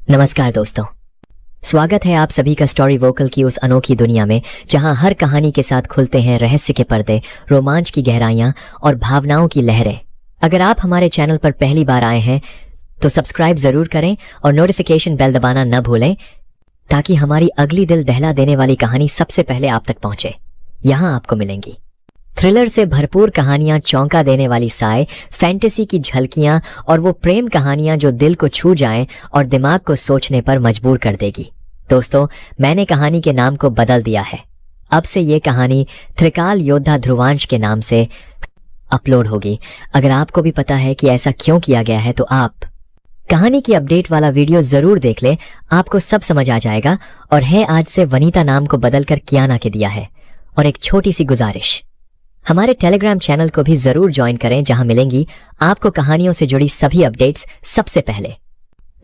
नमस्कार दोस्तों, स्वागत है आप सभी का स्टोरी वोकल की उस अनोखी दुनिया में जहां हर कहानी के साथ खुलते हैं रहस्य के पर्दे, रोमांच की गहराइयां और भावनाओं की लहरें। अगर आप हमारे चैनल पर पहली बार आए हैं तो सब्सक्राइब जरूर करें और नोटिफिकेशन बेल दबाना न भूलें ताकि हमारी अगली दिल दहला देने वाली कहानी सबसे पहले आप तक पहुंचे। यहां आपको मिलेंगी थ्रिलर से भरपूर कहानियां, चौंका देने वाली साए, फैंटेसी की झलकियां और वो प्रेम कहानियां जो दिल को छू जाएं और दिमाग को सोचने पर मजबूर कर देगी। दोस्तों, मैंने कहानी के नाम को बदल दिया है। अब से ये कहानी त्रिकाल योद्धा ध्रुवांश के नाम से अपलोड होगी। अगर आपको भी पता है कि ऐसा क्यों किया गया है तो आप कहानी की अपडेट वाला वीडियो जरूर देख ले, आपको सब समझ आ जाएगा। और है आज से वनीता नाम को बदलकर कियाना के दिया है। और एक छोटी सी गुजारिश, हमारे टेलीग्राम चैनल को भी जरूर ज्वाइन करें जहां मिलेंगी आपको कहानियों से जुड़ी सभी अपडेट्स सबसे पहले।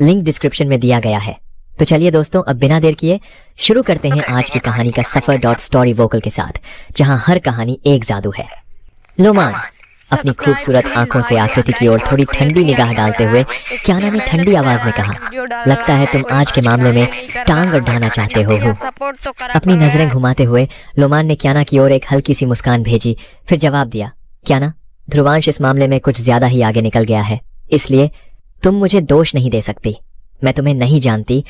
लिंक डिस्क्रिप्शन में दिया गया है। तो चलिए दोस्तों, अब बिना देर किए शुरू करते हैं आज की कहानी का सफर स्टोरी वोकल के साथ, जहां हर कहानी एक जादू है। लोमान अपनी खूबसूरत आंखों से आकृति की ओर थोड़ी ठंडी निगाह डालते हुए कियाना ने ठंडी आवाज में कहा, लगता है तुम आज के मामले में टांग अड़ाना चाहते हो। अपनी नजरें घुमाते हुए लोमान ने कियाना की ओर एक हल्की सी मुस्कान भेजी, फिर जवाब दिया, कियाना, ध्रुवांश इस मामले में कुछ ज्यादा ही आगे निकल गया है, इसलिए तुम मुझे दोष नहीं दे सकती। मैं तुम्हें नहीं जानती,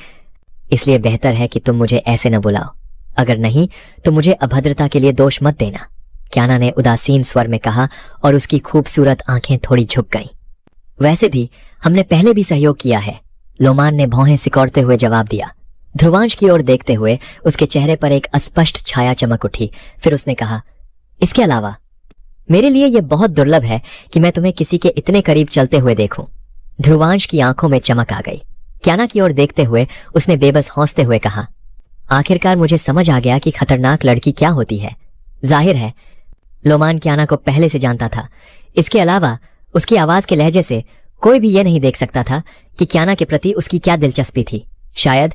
इसलिए बेहतर है कि तुम मुझे ऐसे न बुलाओ। अगर नहीं तो मुझे अभद्रता के लिए दोष मत देना, कियाना ने उदासीन स्वर में कहा और उसकी खूबसूरत आंखें थोड़ी झुक गईं। वैसे भी हमने पहले भी सहयोग किया है, लोमान ने भौहें सिकोड़ते हुए जवाब दिया। ध्रुवांश की ओर देखते हुए उसके चेहरे पर एक अस्पष्ट छाया चमक उठी। फिर उसने कहा, इसके अलावा मेरे लिए यह बहुत दुर्लभ है कि मैं तुम्हें किसी के इतने करीब चलते हुए देखूं। ध्रुवांश की आंखों में चमक आ गई। कियाना की ओर देखते हुए उसने बेबस हंसते हुए कहा, आखिरकार मुझे समझ आ गया कि खतरनाक लड़की क्या होती है। जाहिर है लोमान कियाना को पहले से जानता था। इसके अलावा उसकी आवाज के लहजे से कोई भी यह नहीं देख सकता था कि कियाना के प्रति उसकी क्या दिलचस्पी थी। शायद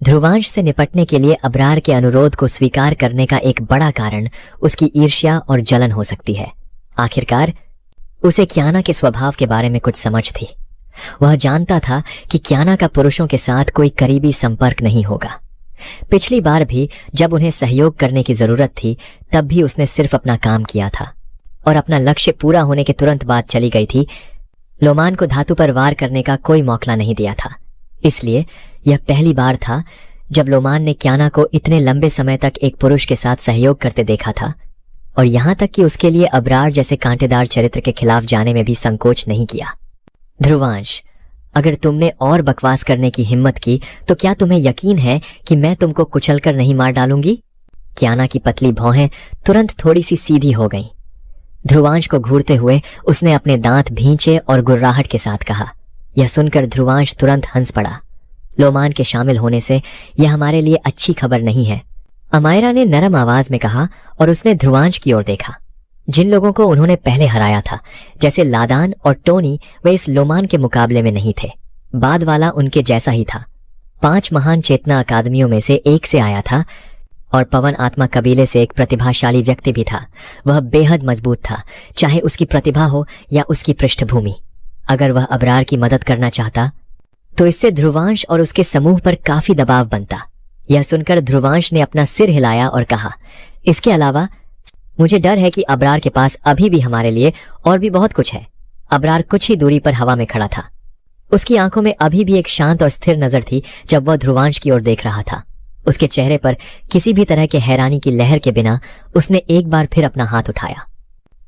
ध्रुवांश से निपटने के लिए अबरार के अनुरोध को स्वीकार करने का एक बड़ा कारण उसकी ईर्ष्या और जलन हो सकती है। आखिरकार उसे कियाना के स्वभाव के बारे में कुछ समझ थी। वह जानता था कि कियाना का पुरुषों के साथ कोई करीबी संपर्क नहीं होगा। पिछली बार भी जब उन्हें सहयोग करने की जरूरत थी तब भी उसने सिर्फ अपना काम किया था और अपना लक्ष्य पूरा होने के तुरंत बाद चली गई थी। लोमान को धातु पर वार करने का कोई मौका नहीं दिया था। इसलिए यह पहली बार था जब लोमान ने कियाना को इतने लंबे समय तक एक पुरुष के साथ सहयोग करते देखा था, और यहां तक कि उसके लिए अबरार जैसे कांटेदार चरित्र के खिलाफ जाने में भी संकोच नहीं किया। ध्रुवांश, अगर तुमने और बकवास करने की हिम्मत की तो क्या तुम्हें यकीन है कि मैं तुमको कुचलकर नहीं मार डालूंगी? कियाना की पतली भौहें तुरंत थोड़ी सी सीधी हो गईं। ध्रुवांश को घूरते हुए उसने अपने दांत भींचे और गुर्राहट के साथ कहा। यह सुनकर ध्रुवांश तुरंत हंस पड़ा। लोमान के शामिल होने से यह हमारे लिए अच्छी खबर नहीं है, अमायरा ने नरम आवाज में कहा, और उसने ध्रुवांश की ओर देखा। जिन लोगों को उन्होंने पहले हराया था, जैसे लादान और टोनी, वे इस लोमान के मुकाबले में नहीं थे। बाद वाला उनके जैसा ही था। 5 महान चेतना अकादमियों में से एक से आया था और पवन आत्मा कबीले से एक प्रतिभाशाली व्यक्ति भी था। वह बेहद मजबूत था, चाहे उसकी प्रतिभा हो या उसकी पृष्ठभूमि। अगर वह अबरार की मदद करना चाहता तो इससे ध्रुवांश और उसके समूह पर काफी दबाव बनता। यह सुनकर ध्रुवांश ने अपना सिर हिलाया और कहा, इसके अलावा मुझे डर है कि अबरार के पास अभी भी हमारे लिए और भी बहुत कुछ है। अबरार कुछ ही दूरी पर हवा में खड़ा था। उसकी आंखों में अभी भी एक शांत और स्थिर नजर थी जब वह ध्रुवांश की ओर देख रहा था। उसके चेहरे पर किसी भी तरह के हैरानी की लहर के बिना उसने एक बार फिर अपना हाथ उठाया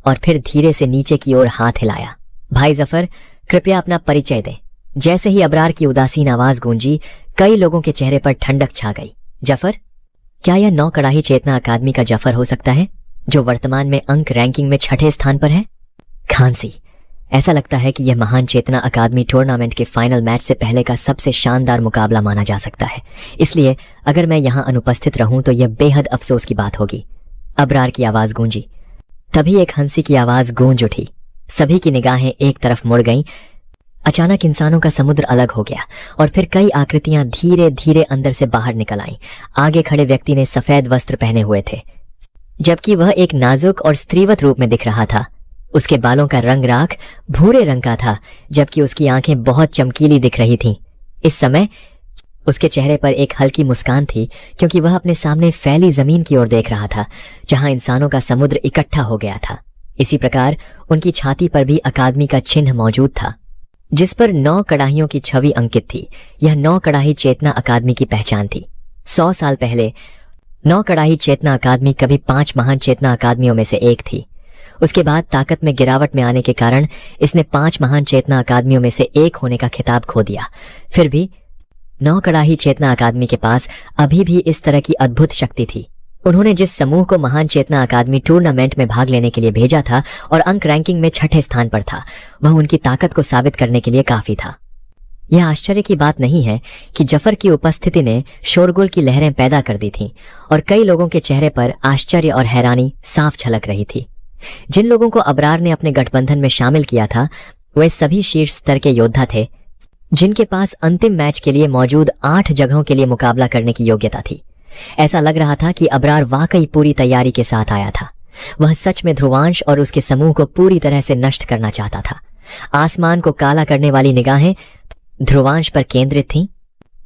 और फिर धीरे से नीचे की ओर हाथ हिलाया। भाई जफर, कृपया अपना परिचय दें। जैसे ही अबरार की उदासीन आवाज गूंजी, कई लोगों के चेहरे पर ठंडक छा गई। जफर? क्या यह 9 कड़ाही चेतना अकादमी का जफर हो सकता है जो वर्तमान में अंक रैंकिंग में 6ठे स्थान पर है? खांसी, ऐसा लगता है कि यह महान चेतना अकादमी टूर्नामेंट के फाइनल मैच से पहले का सबसे शानदार मुकाबला माना जा सकता है, इसलिए अगर मैं यहां अनुपस्थित रहूं तो यह बेहद अफसोस की बात होगी। अबरार की आवाज गूंजी। तभी एक हंसी की आवाज गूंज उठी। सभी की निगाहें एक तरफ मुड़ गईं। अचानक इंसानों का समुद्र अलग हो गया और फिर कई आकृतियां धीरे धीरे अंदर से बाहर निकल आईं। आगे खड़े व्यक्ति ने सफेद वस्त्र पहने हुए थे, जबकि वह एक नाजुक और स्त्रीवत रूप में दिख रहा था। उसके बालों का रंग राख भूरे रंग का था, जबकि उसकी आंखें बहुत चमकीली दिख रही थीं। इस समय उसके चेहरे पर एक हल्की मुस्कान थी, क्योंकि वह अपने सामने फैली जमीन की ओर देख रहा था, जहां इंसानों का समुद्र इकट्ठा हो गया था। इसी प्रकार उनकी छाती पर भी अकादमी का चिन्ह मौजूद था, जिस पर 9 कड़ाहियों की छवि अंकित थी। यह 9 कड़ाही चेतना अकादमी की पहचान थी। 100 साल पहले 9 कड़ाही चेतना अकादमी कभी 5 महान चेतना अकादमियों में से एक थी। उसके बाद ताकत में गिरावट में आने के कारण इसने 5 महान चेतना अकादमियों में से एक होने का खिताब खो दिया। फिर भी 9 कड़ाही चेतना अकादमी के पास अभी भी इस तरह की अद्भुत शक्ति थी। उन्होंने जिस समूह को महान चेतना अकादमी टूर्नामेंट में भाग लेने के लिए भेजा था और अंक रैंकिंग में 6ठे स्थान पर था, वह उनकी ताकत को साबित करने के लिए काफी था। यह आश्चर्य की बात नहीं है कि जफर की उपस्थिति ने शोरगुल की लहरें पैदा कर दी थीं और कई लोगों के चेहरे पर आश्चर्य और हैरानी साफ झलक रही थी। जिन लोगों को अबरार ने अपने गठबंधन में शामिल किया था, वे सभी शीर्ष स्तर के योद्धा थे, जिनके पास अंतिम मैच के लिए मौजूद 8 जगहों के लिए मुकाबला करने की योग्यता थी। ऐसा लग रहा था कि अबरार वाकई पूरी तैयारी के साथ आया था। वह सच में ध्रुवांश और उसके समूह को पूरी तरह से नष्ट करना चाहता था। आसमान को काला करने वाली निगाहें ध्रुवांश पर केंद्रित थीं।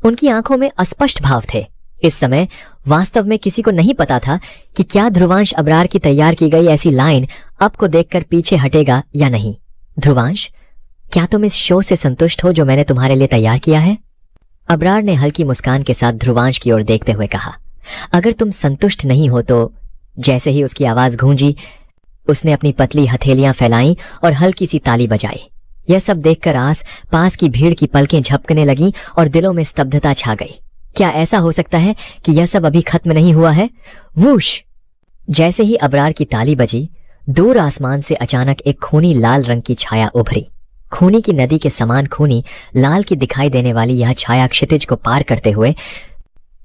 उनकी आंखों में अस्पष्ट भाव थे। इस समय वास्तव में किसी को नहीं पता था कि क्या ध्रुवांश अबरार की तैयार की गई ऐसी लाइन अब को देखकर पीछे हटेगा या नहीं। ध्रुवांश, क्या तुम इस शो से संतुष्ट हो जो मैंने तुम्हारे लिए तैयार किया है? अबरार ने हल्की मुस्कान के साथ ध्रुवांश की ओर देखते हुए कहा। अगर तुम संतुष्ट नहीं हो तो। जैसे ही उसकी आवाज गूंजी, उसने अपनी पतली हथेलियां फैलाईं और हल्की सी ताली बजाई। यह सब देखकर आस पास की भीड़ की पलकें झपकने लगीं और दिलों में स्तब्धता छा गई। क्या ऐसा हो सकता है कि यह सब अभी खत्म नहीं हुआ है? वूश! जैसे ही अबरार की ताली बजी, दूर आसमान से अचानक एक खूनी लाल रंग की छाया उभरी। खूनी की नदी के समान खूनी लाल की दिखाई देने वाली यह छाया क्षितिज को पार करते हुए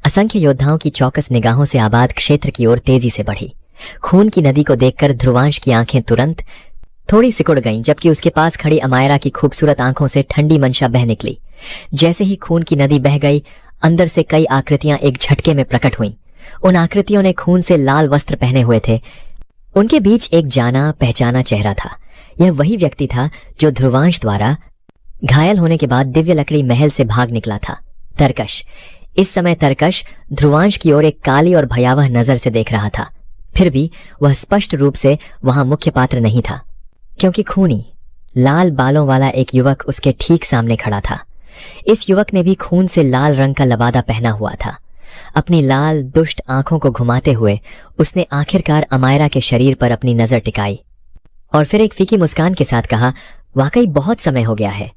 असंख्य योद्धाओं की चौकस निगाहों से आबाद क्षेत्र की ओर तेजी से बढ़ी। खून की नदी को देखकर ध्रुवांश की आंखें तुरंत थोड़ी सिकुड़ गईं, जबकि उसके पास खड़ी अमायरा की खूबसूरत आंखों से ठंडी मंशा बह निकली। जैसे ही खून की नदी बह गई, अंदर से कई आकृतियां एक झटके में प्रकट हुईं। उन आकृतियों ने खून से लाल वस्त्र पहने हुए थे। उनके बीच एक जाना पहचाना चेहरा था। यह वही व्यक्ति था जो ध्रुवांश द्वारा घायल होने के बाद दिव्य लकड़ी महल से भाग निकला था, तरकश। इस समय तरकश ध्रुवांश की ओर एक काली और भयावह नजर से देख रहा था। फिर भी वह स्पष्ट रूप से वहां मुख्य पात्र नहीं था, क्योंकि खूनी लाल बालों वाला एक युवक उसके ठीक सामने खड़ा था। इस युवक ने भी खून से लाल रंग का लबादा पहना हुआ था। अपनी लाल दुष्ट आंखों को घुमाते हुए उसने आखिरकार अमायरा के शरीर पर अपनी नजर टिकाई और फिर एक फीकी मुस्कान के साथ कहा, वाकई बहुत समय हो गया है।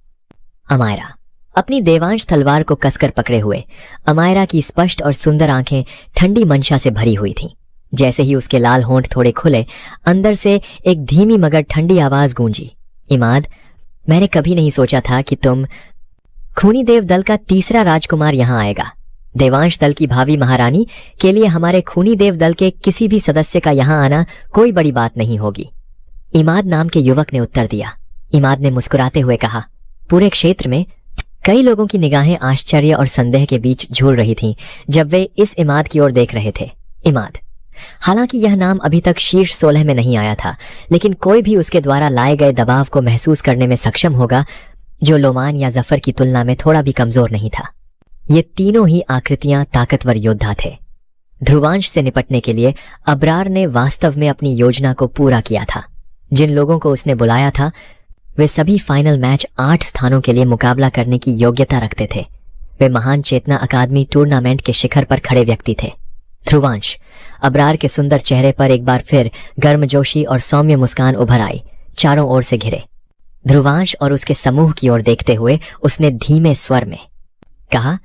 अमायरा अपनी देवांश तलवार को कसकर पकड़े हुए, अमायरा की स्पष्ट और सुंदर आंखें ठंडी मंशा से भरी हुई थीं। जैसे ही उसके लाल होंठ थोड़े खुले, अंदर से एक धीमी मगर ठंडी आवाज गूंजी, इमाद, मैंने कभी नहीं सोचा था कि तुम। खूनी देव दल का तीसरा राजकुमार यहां आएगा। देवांश दल की भावी महारानी के लिए हमारे खूनी देव दल के किसी भी सदस्य का यहां आना कोई बड़ी बात नहीं होगी। इमाद नाम के युवक ने उत्तर दिया। इमाद ने मुस्कुराते हुए कहा। पूरे क्षेत्र में कई लोगों की निगाहें आश्चर्य और संदेह के बीच झूल रही थीं जब वे इस इमाद की ओर देख रहे थे। इमाद, हालांकि यह नाम अभी तक शीर्ष 16 में नहीं आया था, लेकिन कोई भी उसके द्वारा लाए गए दबाव को महसूस करने में सक्षम होगा, जो लोमान या जफर की तुलना में थोड़ा भी कमजोर नहीं था। ये तीनों ही आकृतियां ताकतवर योद्धा थे। ध्रुवांश से निपटने के लिए अबरार ने वास्तव में अपनी योजना को पूरा किया था। जिन लोगों को उसने बुलाया था, वे सभी फाइनल मैच 8 स्थानों के लिए मुकाबला करने की योग्यता रखते थे। वे महान चेतना अकादमी टूर्नामेंट के शिखर पर खड़े व्यक्ति थे। ध्रुवांश, अबरार के सुंदर चेहरे पर एक बार फिर गर्मजोशी और सौम्य मुस्कान उभर आई, चारों ओर से घिरे। ध्रुवांश और उसके समूह की ओर देखते हुए उसने धीमे स्वर में कहा,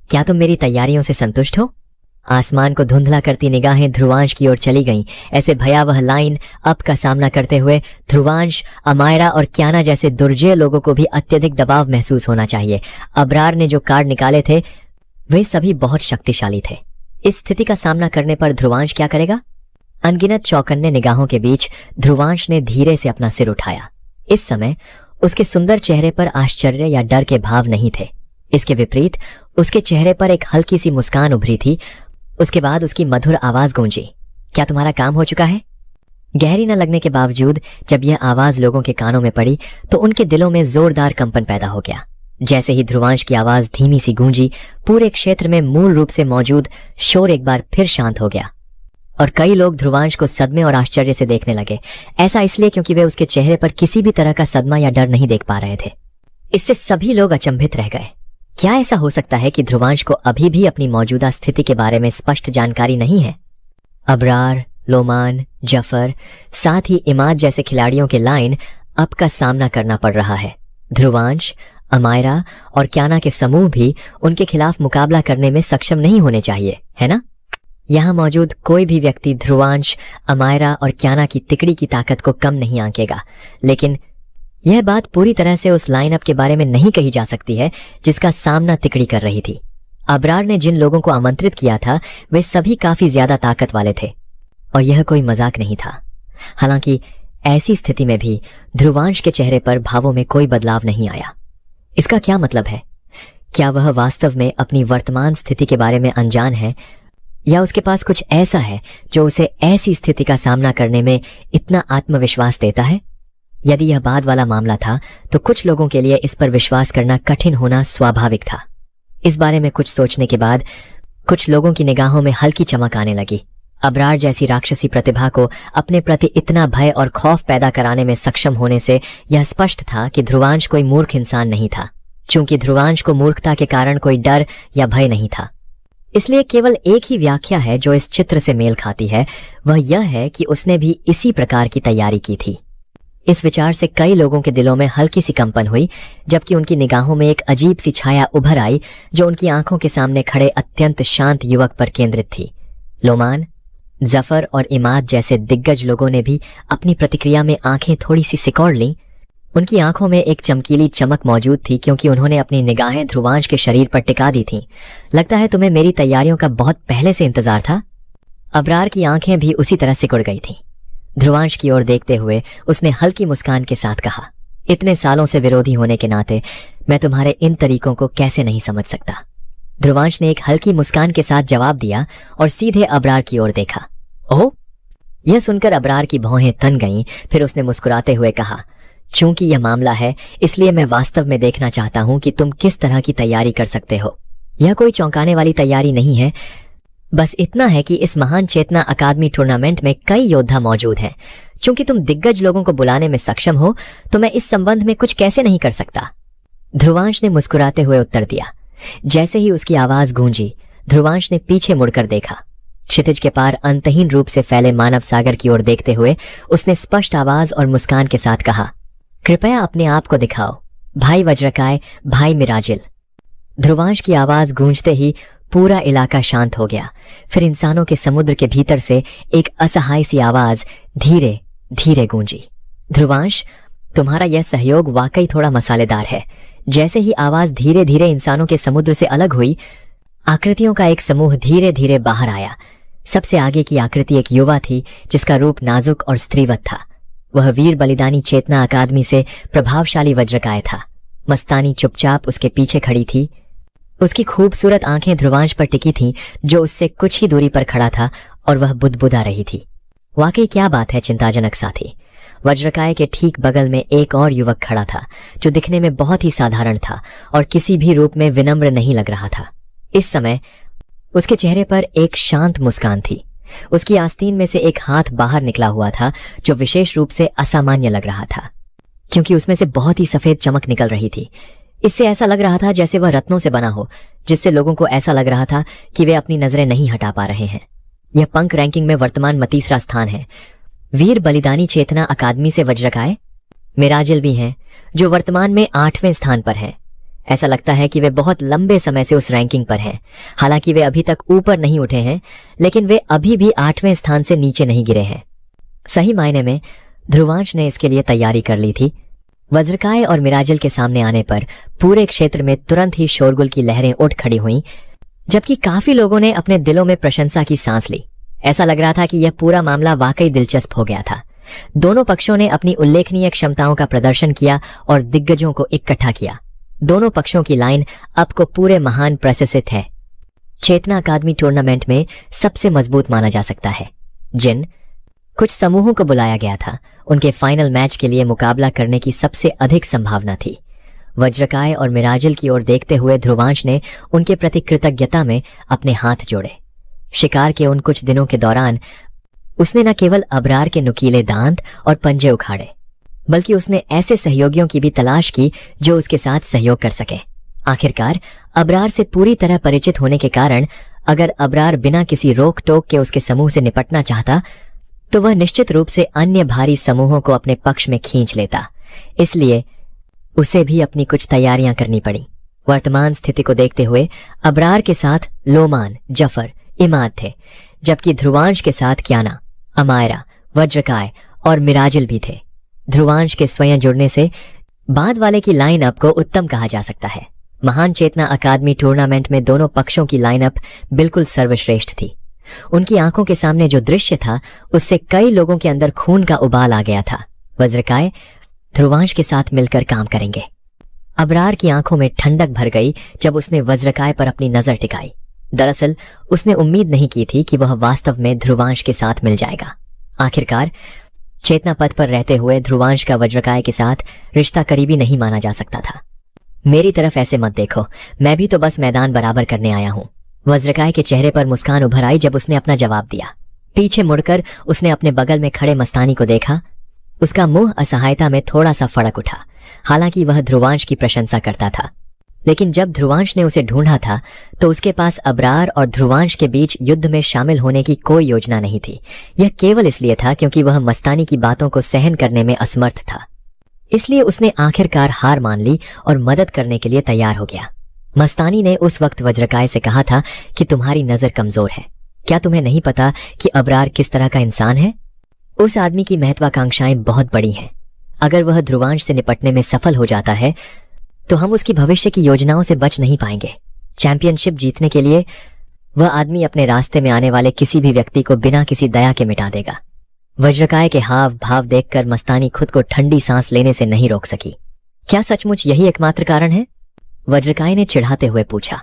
क्या तुम मेरी तैयारियों से संतुष्ट हो? आसमान को धुंधला करती निगाहें ध्रुवांश की ओर चली गईं। ऐसे भयावह लाइन अप का सामना करते हुए ध्रुवांश, अमायरा और क्याना जैसे दुर्जय लोगों को भी अत्यधिक दबाव महसूस होना चाहिए। अबरार ने जो कार्ड निकाले थे वे सभी बहुत शक्तिशाली थे। इस स्थिति का सामना करने पर ध्रुवांश क्या करेगा? अनगिनत चौकन्ने निगाहों के बीच ध्रुवांश ने धीरे से अपना सिर उठाया। इस समय उसके सुंदर चेहरे पर आश्चर्य या डर के भाव नहीं थे। इसके विपरीत उसके चेहरे पर एक हल्की सी मुस्कान उभरी थी। उसके बाद उसकी मधुर आवाज गूंजी, क्या तुम्हारा काम हो चुका है? गहरी न लगने के बावजूद जब यह आवाज लोगों के कानों में पड़ी तो उनके दिलों में जोरदार कंपन पैदा हो गया। जैसे ही ध्रुवांश की आवाज धीमी सी गूंजी, पूरे क्षेत्र में मूल रूप से मौजूद शोर एक बार फिर शांत हो गया और कई लोग ध्रुवांश को सदमे और आश्चर्य से देखने लगे। ऐसा इसलिए क्योंकि वे उसके चेहरे पर किसी भी तरह का सदमा या डर नहीं देख पा रहे थे। इससे सभी लोग अचंभित रह गए। क्या ऐसा हो सकता है कि ध्रुवांश को अभी भी अपनी मौजूदा स्थिति के बारे में स्पष्ट जानकारी नहीं है? अबरार, लोमान, जफर, साथ ही इमाद जैसे खिलाड़ियों के लाइन अप का सामना करना पड़ रहा है। ध्रुवांश, अमायरा और क्याना के समूह भी उनके खिलाफ मुकाबला करने में सक्षम नहीं होने चाहिए, है ना? यहां मौजूद कोई भी व्यक्ति ध्रुवांश, अमायरा और क्याना की तिकड़ी की ताकत को कम नहीं आंकेगा, लेकिन यह बात पूरी तरह से उस लाइनअप के बारे में नहीं कही जा सकती है जिसका सामना तिकड़ी कर रही थी। अबरार ने जिन लोगों को आमंत्रित किया था वे सभी काफी ज्यादा ताकत वाले थे और यह कोई मजाक नहीं था। हालांकि ऐसी स्थिति में भी ध्रुवांश के चेहरे पर भावों में कोई बदलाव नहीं आया। इसका क्या मतलब है? क्या वह वास्तव में अपनी वर्तमान स्थिति के बारे में अनजान है या उसके पास कुछ ऐसा है जो उसे ऐसी स्थिति का सामना करने में इतना आत्मविश्वास देता है? यदि यह बाद वाला मामला था तो कुछ लोगों के लिए इस पर विश्वास करना कठिन होना स्वाभाविक था। इस बारे में कुछ सोचने के बाद कुछ लोगों की निगाहों में हल्की चमक आने लगी। अबरार जैसी राक्षसी प्रतिभा को अपने प्रति इतना भय और खौफ पैदा कराने में सक्षम होने से यह स्पष्ट था कि ध्रुवांश कोई मूर्ख इंसान नहीं था। चूंकि ध्रुवांश को मूर्खता के कारण कोई डर या भय नहीं था, इसलिए केवल एक ही व्याख्या है जो इस चित्र से मेल खाती है, वह यह है कि उसने भी इसी प्रकार की तैयारी की थी। इस विचार से कई लोगों के दिलों में हल्की सी कंपन हुई, जबकि उनकी निगाहों में एक अजीब सी छाया उभर आई जो उनकी आंखों के सामने खड़े अत्यंत शांत युवक पर केंद्रित थी। लोमान, जफर और इमाद जैसे दिग्गज लोगों ने भी अपनी प्रतिक्रिया में आंखें थोड़ी सी सिकोड़ लीं। उनकी आंखों में एक चमकीली चमक मौजूद थी क्योंकि उन्होंने अपनी निगाहें ध्रुवांश के शरीर पर टिका दी थीं। लगता है तुम्हें मेरी तैयारियों का बहुत पहले से इंतजार था? अबरार की आंखें भी उसी तरह सिकुड़ गई थीं। ध्रुवांश की ओर देखते हुए उसने हल्की मुस्कान के साथ कहा, इतने सालों से विरोधी होने के नाते मैं तुम्हारे इन तरीकों को कैसे नहीं समझ सकता। ध्रुवांश ने एक हल्की मुस्कान के साथ जवाब दिया और सीधे अबरार की ओर देखा। ओह! यह सुनकर अबरार की भौहें तन गईं। फिर उसने मुस्कुराते हुए कहा, चूंकि यह मामला है इसलिए मैं वास्तव में देखना चाहता हूं कि तुम किस तरह की तैयारी कर सकते हो। यह कोई चौंकाने वाली तैयारी नहीं है, बस इतना है कि इस महान चेतना अकादमी टूर्नामेंट में कई योद्धा मौजूद हैं। चूंकि तुम दिग्गज लोगों को बुलाने में सक्षम हो तो मैं इस संबंध में कुछ कैसे नहीं कर सकता। ध्रुवांश ने मुस्कुराते हुए उत्तर दिया। जैसे ही उसकी आवाज गूंजी, ध्रुवांश ने पीछे मुड़कर देखा। क्षितिज के पार अंतहीन रूप से फैले मानव सागर की ओर देखते हुए उसने स्पष्ट आवाज और मुस्कान के साथ कहा, कृपया अपने आप को दिखाओ, भाई वज्रकाय, भाई मिराजिल। ध्रुवांश की आवाज गूंजते ही पूरा इलाका शांत हो गया। फिर इंसानों के समुद्र के भीतर से एक असहाय सी आवाज धीरे धीरे गूंजी, ध्रुवांश, तुम्हारा यह सहयोग वाकई थोड़ा मसालेदार है। जैसे ही आवाज धीरे धीरे इंसानों के समुद्र से अलग हुई, आकृतियों का एक समूह धीरे धीरे बाहर आया। सबसे आगे की आकृति एक युवा थी जिसका रूप नाजुक और स्त्रीवत था। वह वीर बलिदानी चेतना अकादमी से प्रभावशाली वज्रकाय था। मस्तानी चुपचाप उसके पीछे खड़ी थी। उसकी खूबसूरत आंखें ध्रुवांश पर टिकी थीं जो उससे कुछ ही दूरी पर खड़ा था और वह बुदबुदा रही थी। वाकई क्या बात है चिंताजनक साथी। वज्रकाय के ठीक बगल में एक और युवक खड़ा था जो दिखने में बहुत ही साधारण था और किसी भी रूप में विनम्र नहीं लग रहा था। इस समय उसके चेहरे पर एक शांत मुस्कान थी। उसकी आस्तीन में से एक हाथ बाहर निकला हुआ था जो विशेष रूप से असामान्य लग रहा था क्योंकि उसमें से बहुत ही सफेद चमक निकल रही थी। इससे ऐसा लग रहा था जैसे वह रत्नों से बना हो, जिससे लोगों को ऐसा लग रहा था कि वे अपनी नजरें नहीं हटा पा रहे हैं। यह पंक रैंकिंग में वर्तमान में 3रा स्थान है। वीर बलिदानी चेतना अकादमी से वज्रकाय मिराजिल भी हैं जो वर्तमान में 8वें स्थान पर हैं। ऐसा लगता है कि वे बहुत लंबे समय से उस रैंकिंग पर हैं। हालांकि वे अभी तक ऊपर नहीं उठे हैं, लेकिन वे अभी भी 8वें स्थान से नीचे नहीं गिरे हैं। सही मायने में ध्रुवांश ने इसके लिए तैयारी कर ली थी। वज्रकाय और मिराजिल के सामने आने पर पूरे क्षेत्र में तुरंत ही शोरगुल की लहरें उठ खड़ी हुईं, जबकि काफी लोगों ने अपने दिलों में प्रशंसा की सांस ली। ऐसा लग रहा था कि यह पूरा मामला वाकई दिलचस्प हो गया था। दोनों पक्षों ने अपनी उल्लेखनीय क्षमताओं का प्रदर्शन किया और दिग्गजों को इकट्ठा किया। दोनों पक्षों की लाइन अब को पूरे महान प्रशंसित है। चेतना अकादमी टूर्नामेंट में सबसे मजबूत माना जा सकता है। जिन कुछ समूहों को बुलाया गया था, उनके फाइनल मैच के लिए मुकाबला करने की सबसे अधिक संभावना थी। वज्रकाय और मिराजिल की ओर देखते हुए ध्रुवांश ने उनके प्रति कृतज्ञता में अपने हाथ जोड़े। शिकार के उन कुछ दिनों के दौरान उसने न केवल अबरार के नुकीले दांत और पंजे उखाड़े, बल्कि उसने ऐसे सहयोगियों की भी तलाश की जो उसके साथ सहयोग कर सके। आखिरकार अबरार से पूरी तरह परिचित होने के कारण अगर अबरार बिना किसी रोक टोक के उसके समूह से निपटना चाहता तो वह निश्चित रूप से अन्य भारी समूहों को अपने पक्ष में खींच लेता। इसलिए उसे भी अपनी कुछ तैयारियां करनी पड़ी। वर्तमान स्थिति को देखते हुए अबरार के साथ लोमान, जफर, इमाद थे, जबकि ध्रुवांश के साथ क्याना, अमायरा, वज्रकाय और मिराजिल भी थे। ध्रुवांश के स्वयं जुड़ने से बाद वाले की लाइनअप को उत्तम कहा जा सकता है। महान चेतना अकादमी टूर्नामेंट में दोनों पक्षों की लाइनअप बिल्कुल सर्वश्रेष्ठ थी। उनकी आंखों के सामने जो दृश्य था उससे कई लोगों के अंदर खून का उबाल आ गया था। वज्रकाय ध्रुवांश के साथ मिलकर काम करेंगे। अबरार की आंखों में ठंडक भर गई जब उसने वज्रकाय पर अपनी नजर टिकाई। दरअसल उसने उम्मीद नहीं की थी कि वह वास्तव में ध्रुवांश के साथ मिल जाएगा। आखिरकार चेतना पथ पर रहते हुए ध्रुवांश का वज्रकाय के साथ रिश्ता करीबी नहीं माना जा सकता था। मेरी तरफ ऐसे मत देखो, मैं भी तो बस मैदान बराबर करने आया हूं। वज्रकाय के चेहरे पर मुस्कान उभर आई जब उसने अपना जवाब दिया। पीछे मुड़कर उसने अपने बगल में खड़े मस्तानी को देखा। उसका मुंह असहायता में थोड़ा सा फड़क उठा। हालांकि वह ध्रुवांश की प्रशंसा करता था, लेकिन जब ध्रुवांश ने उसे ढूंढा था तो उसके पास अबरार और ध्रुवांश के बीच युद्ध में शामिल होने की कोई योजना नहीं थी। यह केवल इसलिए था क्योंकि वह मस्तानी की बातों को सहन करने में असमर्थ था। इसलिए उसने आखिरकार हार मान ली और मदद करने के लिए तैयार हो गया। मस्तानी ने उस वक्त वज्रकाय से कहा था कि तुम्हारी नजर कमजोर है। क्या तुम्हें नहीं पता कि अबरार किस तरह का इंसान है? उस आदमी की महत्वाकांक्षाएं बहुत बड़ी हैं। अगर वह ध्रुवांश से निपटने में सफल हो जाता है तो हम उसकी भविष्य की योजनाओं से बच नहीं पाएंगे। चैंपियनशिप जीतने के लिए वह आदमी अपने रास्ते में आने वाले किसी भी व्यक्ति को बिना किसी दया के मिटा देगा। वज्रकाय के हाव भाव देखकर मस्तानी खुद को ठंडी सांस लेने से नहीं रोक सकी। क्या सचमुच यही एकमात्र कारण है? वज्रकाय ने चिढ़ाते हुए पूछा।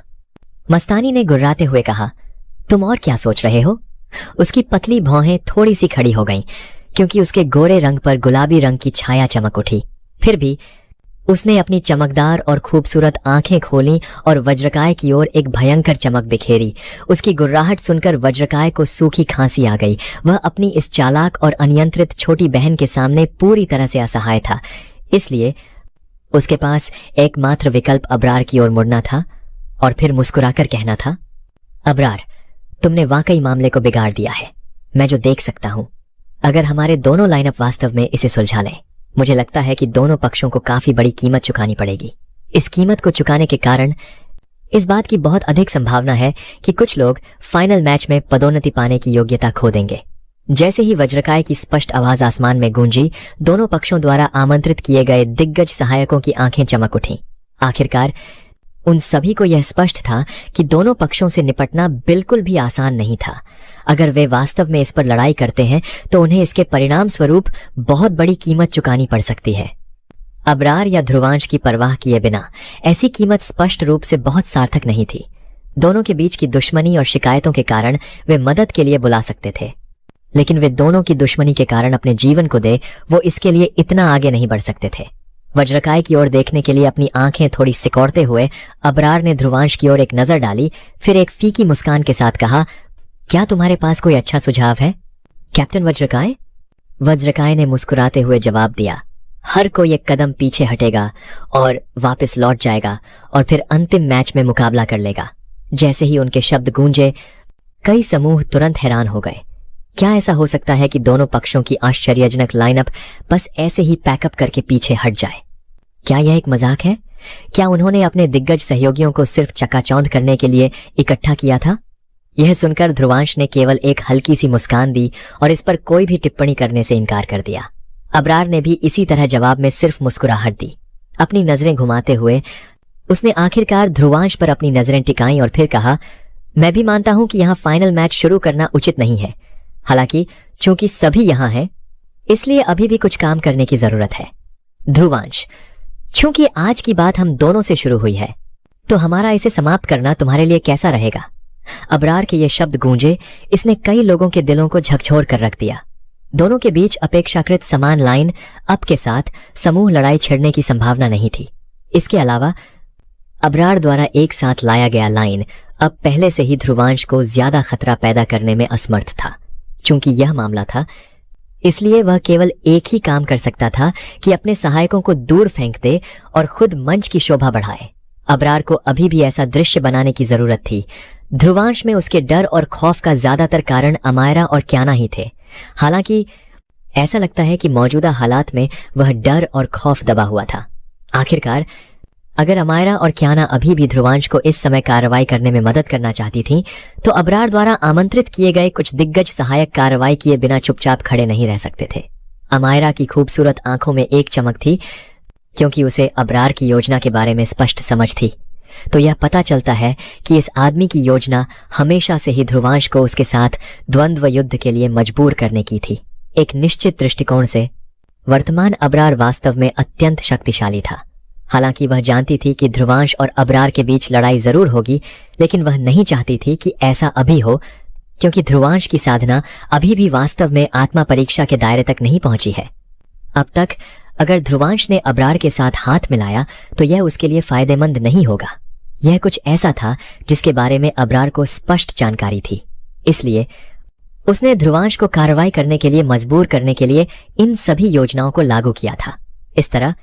मस्तानी ने गुर्राते हुए कहा, तुम और क्या सोच रहे हो? उसकी पतली भौहें थोड़ी सी खड़ी हो गईं, क्योंकि उसके गोरे रंग पर गुलाबी रंग की छाया चमक उठी। फिर भी उसने अपनी चमकदार और खूबसूरत आंखें खोलीं और वज्रकाय की ओर एक भयंकर चमक बिखेरी। उसकी गुर्राहट सुनकर वज्रकाय को सूखी खांसी आ गई। वह अपनी इस चालाक और अनियंत्रित छोटी बहन के सामने पूरी तरह से असहाय था। इसलिए उसके पास एकमात्र विकल्प अबरार की ओर मुड़ना था और फिर मुस्कुराकर कहना था, अबरार, तुमने वाकई मामले को बिगाड़ दिया है। मैं जो देख सकता हूं, अगर हमारे दोनों लाइनअप वास्तव में इसे सुलझा लें, मुझे लगता है कि दोनों पक्षों को काफी बड़ी कीमत चुकानी पड़ेगी। इस कीमत को चुकाने के कारण इस बात की बहुत अधिक संभावना है कि कुछ लोग फाइनल मैच में पदोन्नति पाने की योग्यता खो देंगे। जैसे ही वज्रकाय की स्पष्ट आवाज आसमान में गूंजी, दोनों पक्षों द्वारा आमंत्रित किए गए दिग्गज सहायकों की आंखें चमक उठीं। आखिरकार उन सभी को यह स्पष्ट था कि दोनों पक्षों से निपटना बिल्कुल भी आसान नहीं था। अगर वे वास्तव में इस पर लड़ाई करते हैं तो उन्हें इसके परिणाम स्वरूप बहुत बड़ी कीमत चुकानी पड़ सकती है। अबरार या ध्रुवांश की परवाह किए बिना ऐसी कीमत स्पष्ट रूप से बहुत सार्थक नहीं थी। दोनों के बीच की दुश्मनी और शिकायतों के कारण वे मदद के लिए बुला सकते थे, लेकिन वे दोनों की दुश्मनी के कारण अपने जीवन को दे वो इसके लिए इतना आगे नहीं बढ़ सकते थे। वज्रकाय की ओर देखने के लिए अपनी आंखें थोड़ी सिकोड़ते हुए अबरार ने ध्रुवांश की ओर एक नजर डाली, फिर एक फीकी मुस्कान के साथ कहा, क्या तुम्हारे पास कोई अच्छा सुझाव है कैप्टन वज्रकाय? वज्रकाय ने मुस्कुराते हुए जवाब दिया, हर कोई एक कदम पीछे हटेगा और वापस लौट जाएगा और फिर अंतिम मैच में मुकाबला कर लेगा। जैसे ही उनके शब्द गूंजे, कई समूह तुरंत हैरान हो गए। क्या ऐसा हो सकता है कि दोनों पक्षों की आश्चर्यजनक लाइनअप बस ऐसे ही पैकअप करके पीछे हट जाए? क्या यह एक मजाक है? क्या उन्होंने अपने दिग्गज सहयोगियों को सिर्फ चकाचौंध करने के लिए इकट्ठा किया था? यह सुनकर ध्रुवांश ने केवल एक हल्की सी मुस्कान दी और इस पर कोई भी टिप्पणी करने से इनकार कर दिया। अबरार ने भी इसी तरह जवाब में सिर्फ मुस्कुराहट दी। अपनी नजरें घुमाते हुए उसने आखिरकार ध्रुवांश पर अपनी नजरें टिकाईं और फिर कहा, मैं भी मानता हूं कि यहां फाइनल मैच शुरू करना उचित नहीं है। हालांकि चूंकि सभी यहां हैं, इसलिए अभी भी कुछ काम करने की जरूरत है। ध्रुवांश, चूंकि आज की बात हम दोनों से शुरू हुई है, तो हमारा इसे समाप्त करना तुम्हारे लिए कैसा रहेगा? अबरार के ये शब्द गूंजे, इसने कई लोगों के दिलों को झकझोर कर रख दिया। दोनों के बीच अपेक्षाकृत समान लाइन अप के साथ समूह लड़ाई छिड़ने की संभावना नहीं थी। इसके अलावा अबरार द्वारा एक साथ लाया गया लाइन अब पहले से ही ध्रुवांश को ज्यादा खतरा पैदा करने में असमर्थ था। चूंकि यह मामला था, इसलिए वह केवल एक ही काम कर सकता था कि अपने सहायकों को दूर फेंक दे और खुद मंच की शोभा बढ़ाए। अबरार को अभी भी ऐसा दृश्य बनाने की जरूरत थी। ध्रुवांश में उसके डर और खौफ का ज्यादातर कारण अमायरा और क्याना ही थे। हालांकि ऐसा लगता है कि मौजूदा हालात में वह डर और खौफ दबा हुआ था। आखिरकार अगर अमायरा और क्याना अभी भी ध्रुवांश को इस समय कार्रवाई करने में मदद करना चाहती थीं, तो अबरार द्वारा आमंत्रित किए गए कुछ दिग्गज सहायक कार्रवाई किए बिना चुपचाप खड़े नहीं रह सकते थे। अमायरा की खूबसूरत आंखों में एक चमक थी, क्योंकि उसे अबरार की योजना के बारे में स्पष्ट समझ थी। तो यह पता चलता है कि इस आदमी की योजना हमेशा से ही ध्रुवांश को उसके साथ द्वंद्व युद्ध के लिए मजबूर करने की थी। एक निश्चित दृष्टिकोण से वर्तमान अबरार वास्तव में अत्यंत शक्तिशाली था। हालांकि वह जानती थी कि ध्रुवांश और अबरार के बीच लड़ाई जरूर होगी, लेकिन वह नहीं चाहती थी कि ऐसा अभी हो, क्योंकि ध्रुवांश की साधना अभी भी वास्तव में आत्मा परीक्षा के दायरे तक नहीं पहुंची है। अब तक अगर ध्रुवांश ने अबरार के साथ हाथ मिलाया तो यह उसके लिए फायदेमंद नहीं होगा। यह कुछ ऐसा था जिसके बारे में अबरार को स्पष्ट जानकारी थी। इसलिए उसने ध्रुवांश को कार्रवाई करने के लिए मजबूर करने के लिए इन सभी योजनाओं को लागू किया था। इस तरह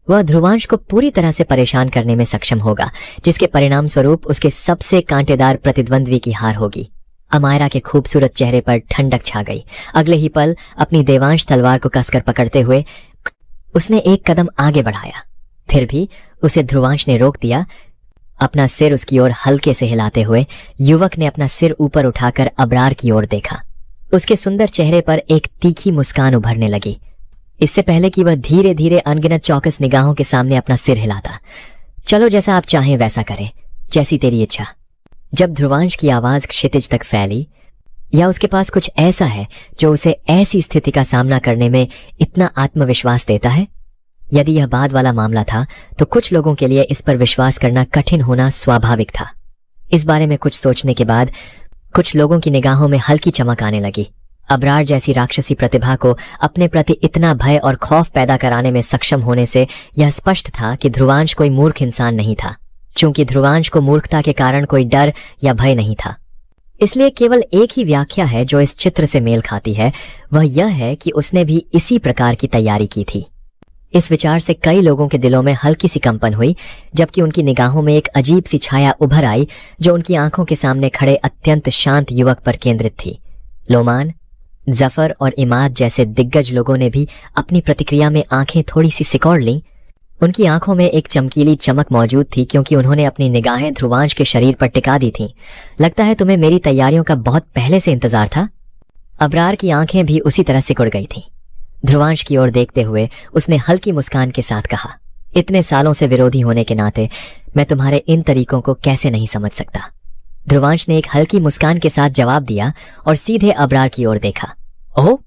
वह ध्रुवांश को पूरी तरह से परेशान करने में सक्षम होगा, जिसके परिणाम स्वरूप उसके सबसे कांटेदार प्रतिद्वंद्वी की हार होगी। अमायरा के खूबसूरत चेहरे पर ठंडक छा गई। अगले ही पल अपनी देवांश तलवार को कसकर पकड़ते हुए उसने एक कदम आगे बढ़ाया। फिर भी उसे ध्रुवांश ने रोक दिया। अपना सिर उसकी ओर हल्के से हिलाते हुए युवक ने अपना सिर ऊपर उठाकर अबरार की ओर देखा। उसके सुंदर चेहरे पर एक तीखी मुस्कान उभरने लगी। इससे पहले कि वह धीरे धीरे अनगिनत चौकस निगाहों के सामने अपना सिर हिलाता। चलो, जैसा आप चाहें वैसा करें, जैसी तेरी इच्छा। जब ध्रुवांश की आवाज क्षितिज तक फैली, या उसके पास कुछ ऐसा है जो उसे ऐसी स्थिति का सामना करने में इतना आत्मविश्वास देता है? यदि यह बाद वाला मामला था तो कुछ लोगों के लिए इस पर विश्वास करना कठिन होना स्वाभाविक था। इस बारे में कुछ सोचने के बाद कुछ लोगों की निगाहों में हल्की चमक आने लगी। अबरार जैसी राक्षसी प्रतिभा को अपने प्रति इतना भय और खौफ पैदा कराने में सक्षम होने से यह स्पष्ट था कि ध्रुवांश कोई मूर्ख इंसान नहीं था। चूंकि ध्रुवांश को मूर्खता के कारण कोई डर या भय नहीं था, इसलिए केवल एक ही व्याख्या है जो इस चित्र से मेल खाती है। वह यह है कि उसने भी इसी प्रकार की तैयारी की थी। इस विचार से कई लोगों के दिलों में हल्की सी कंपन हुई, जबकि उनकी निगाहों में एक अजीब सी छाया उभर आई जो उनकी आंखों के सामने खड़े अत्यंत शांत युवक पर केंद्रित थी। लोमान, जफर और इमाद जैसे दिग्गज लोगों ने भी अपनी प्रतिक्रिया में आंखें थोड़ी सी सिकोड़ लीं। उनकी आंखों में एक चमकीली चमक मौजूद थी, क्योंकि उन्होंने अपनी निगाहें ध्रुवांश के शरीर पर टिका दी थीं। लगता है तुम्हें मेरी तैयारियों का बहुत पहले से इंतजार था। अबरार की आंखें भी उसी तरह सिकुड़ गई थीं। ध्रुवांश की ओर देखते हुए उसने हल्की मुस्कान के साथ कहा, इतने सालों से विरोधी होने के नाते मैं तुम्हारे इन तरीकों को कैसे नहीं समझ सकता। ध्रुवांश ने एक हल्की मुस्कान के साथ जवाब दिया और सीधे अबरार की ओर देखा। ओह!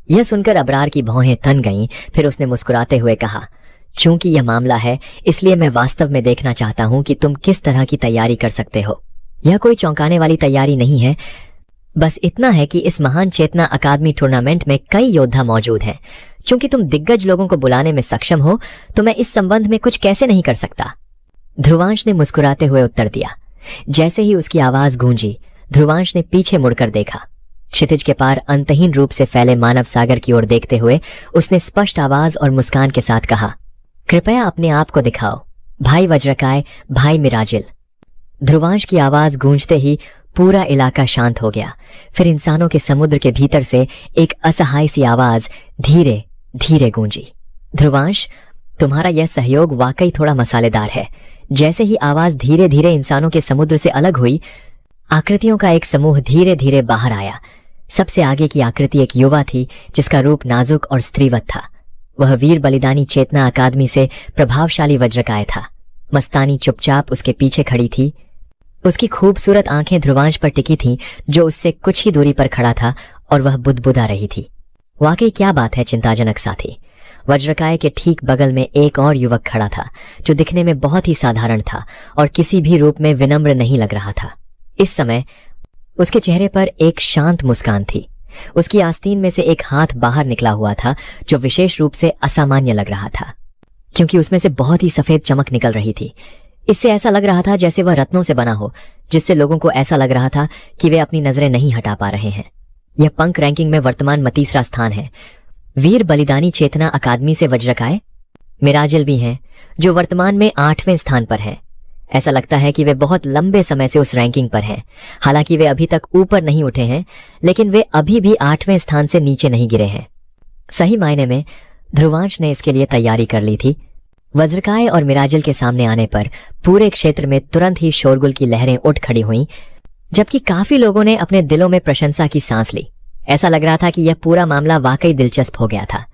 यह सुनकर अबरार की भौहें तन गईं। फिर उसने मुस्कुराते हुए कहा, चूंकि यह मामला है, इसलिए मैं वास्तव में देखना चाहता हूं कि तुम किस तरह की तैयारी कर सकते हो। यह कोई चौंकाने वाली तैयारी नहीं है, बस इतना है कि इस महान चेतना अकादमी टूर्नामेंट में कई योद्धा मौजूद हैं। चूंकि तुम दिग्गज लोगों को बुलाने में सक्षम हो, तो मैं इस संबंध में कुछ कैसे नहीं कर सकता। ध्रुवांश ने मुस्कुराते हुए उत्तर दिया। जैसे ही उसकी आवाज गूंजी, ध्रुवांश ने पीछे मुड़कर देखा। क्षितिज के पार अंतहीन रूप से फैले मानव सागर की ओर देखते हुए उसने स्पष्ट आवाज और मुस्कान के साथ कहा, कृपया अपने आप को दिखाओ, भाई वज्रकाय, भाई मिराजिल। ध्रुवांश की आवाज गूंजते ही पूरा इलाका शांत हो गया। फिर इंसानों के समुद्र के भीतर से एक असहाय सी आवाज धीरे धीरे गूंजी, ध्रुवांश, तुम्हारा यह सहयोग वाकई थोड़ा मसालेदार है। जैसे ही आवाज धीरे धीरे इंसानों के समुद्र से अलग हुई, आकृतियों का एक समूह धीरे धीरे बाहर आया। सबसे आगे की आकृति एक युवा थी जिसका रूप नाजुक और स्त्रीवत था। वह वीर बलिदानी चेतना अकादमी से प्रभावशाली वज्रकाय था। मस्तानी चुपचाप उसके पीछे खड़ी थी। उसकी खूबसूरत आंखें ध्रुवांश पर टिकी थीं, जो उससे कुछ ही दूरी पर खड़ा था, और वह बुदबुदा रही थी। वाकई क्या बात है चिंताजनक साथी। वज्रकाय के ठीक बगल में एक और युवक खड़ा था, जो दिखने में बहुत ही साधारण था और किसी भी रूप में विनम्र नहीं लग रहा था। इस समय उसके चेहरे पर एक शांत मुस्कान थी। उसकी आस्तीन में से एक हाथ बाहर निकला हुआ था, जो विशेष रूप से असामान्य लग रहा था। क्योंकि उसमें से बहुत ही सफेद चमक निकल रही थी। इससे ऐसा लग रहा था जैसे वह रत्नों से बना हो, जिससे लोगों को ऐसा लग रहा था कि वे अपनी नजरें नहीं हटा पा रहे हैं। यह पंक रैंकिंग में वर्तमान में तीसरा स्थान है। वीर बलिदानी चेतना अकादमी से वज्रकाय मिराजिल भी हैं, जो वर्तमान में 8वें स्थान पर हैं। ऐसा लगता है कि वे बहुत लंबे समय से उस रैंकिंग पर हैं। हालांकि वे अभी तक ऊपर नहीं उठे हैं, लेकिन वे अभी भी 8वें स्थान से नीचे नहीं गिरे हैं। सही मायने में ध्रुवांश ने इसके लिए तैयारी कर ली थी। वज्रकाय और मिराजिल के सामने आने पर पूरे क्षेत्र में तुरंत ही शोरगुल की लहरें उठ खड़ी हुईं, जबकि काफी लोगों ने अपने दिलों में प्रशंसा की सांस ली। ऐसा लग रहा था कि यह पूरा मामला वाकई दिलचस्प हो गया था।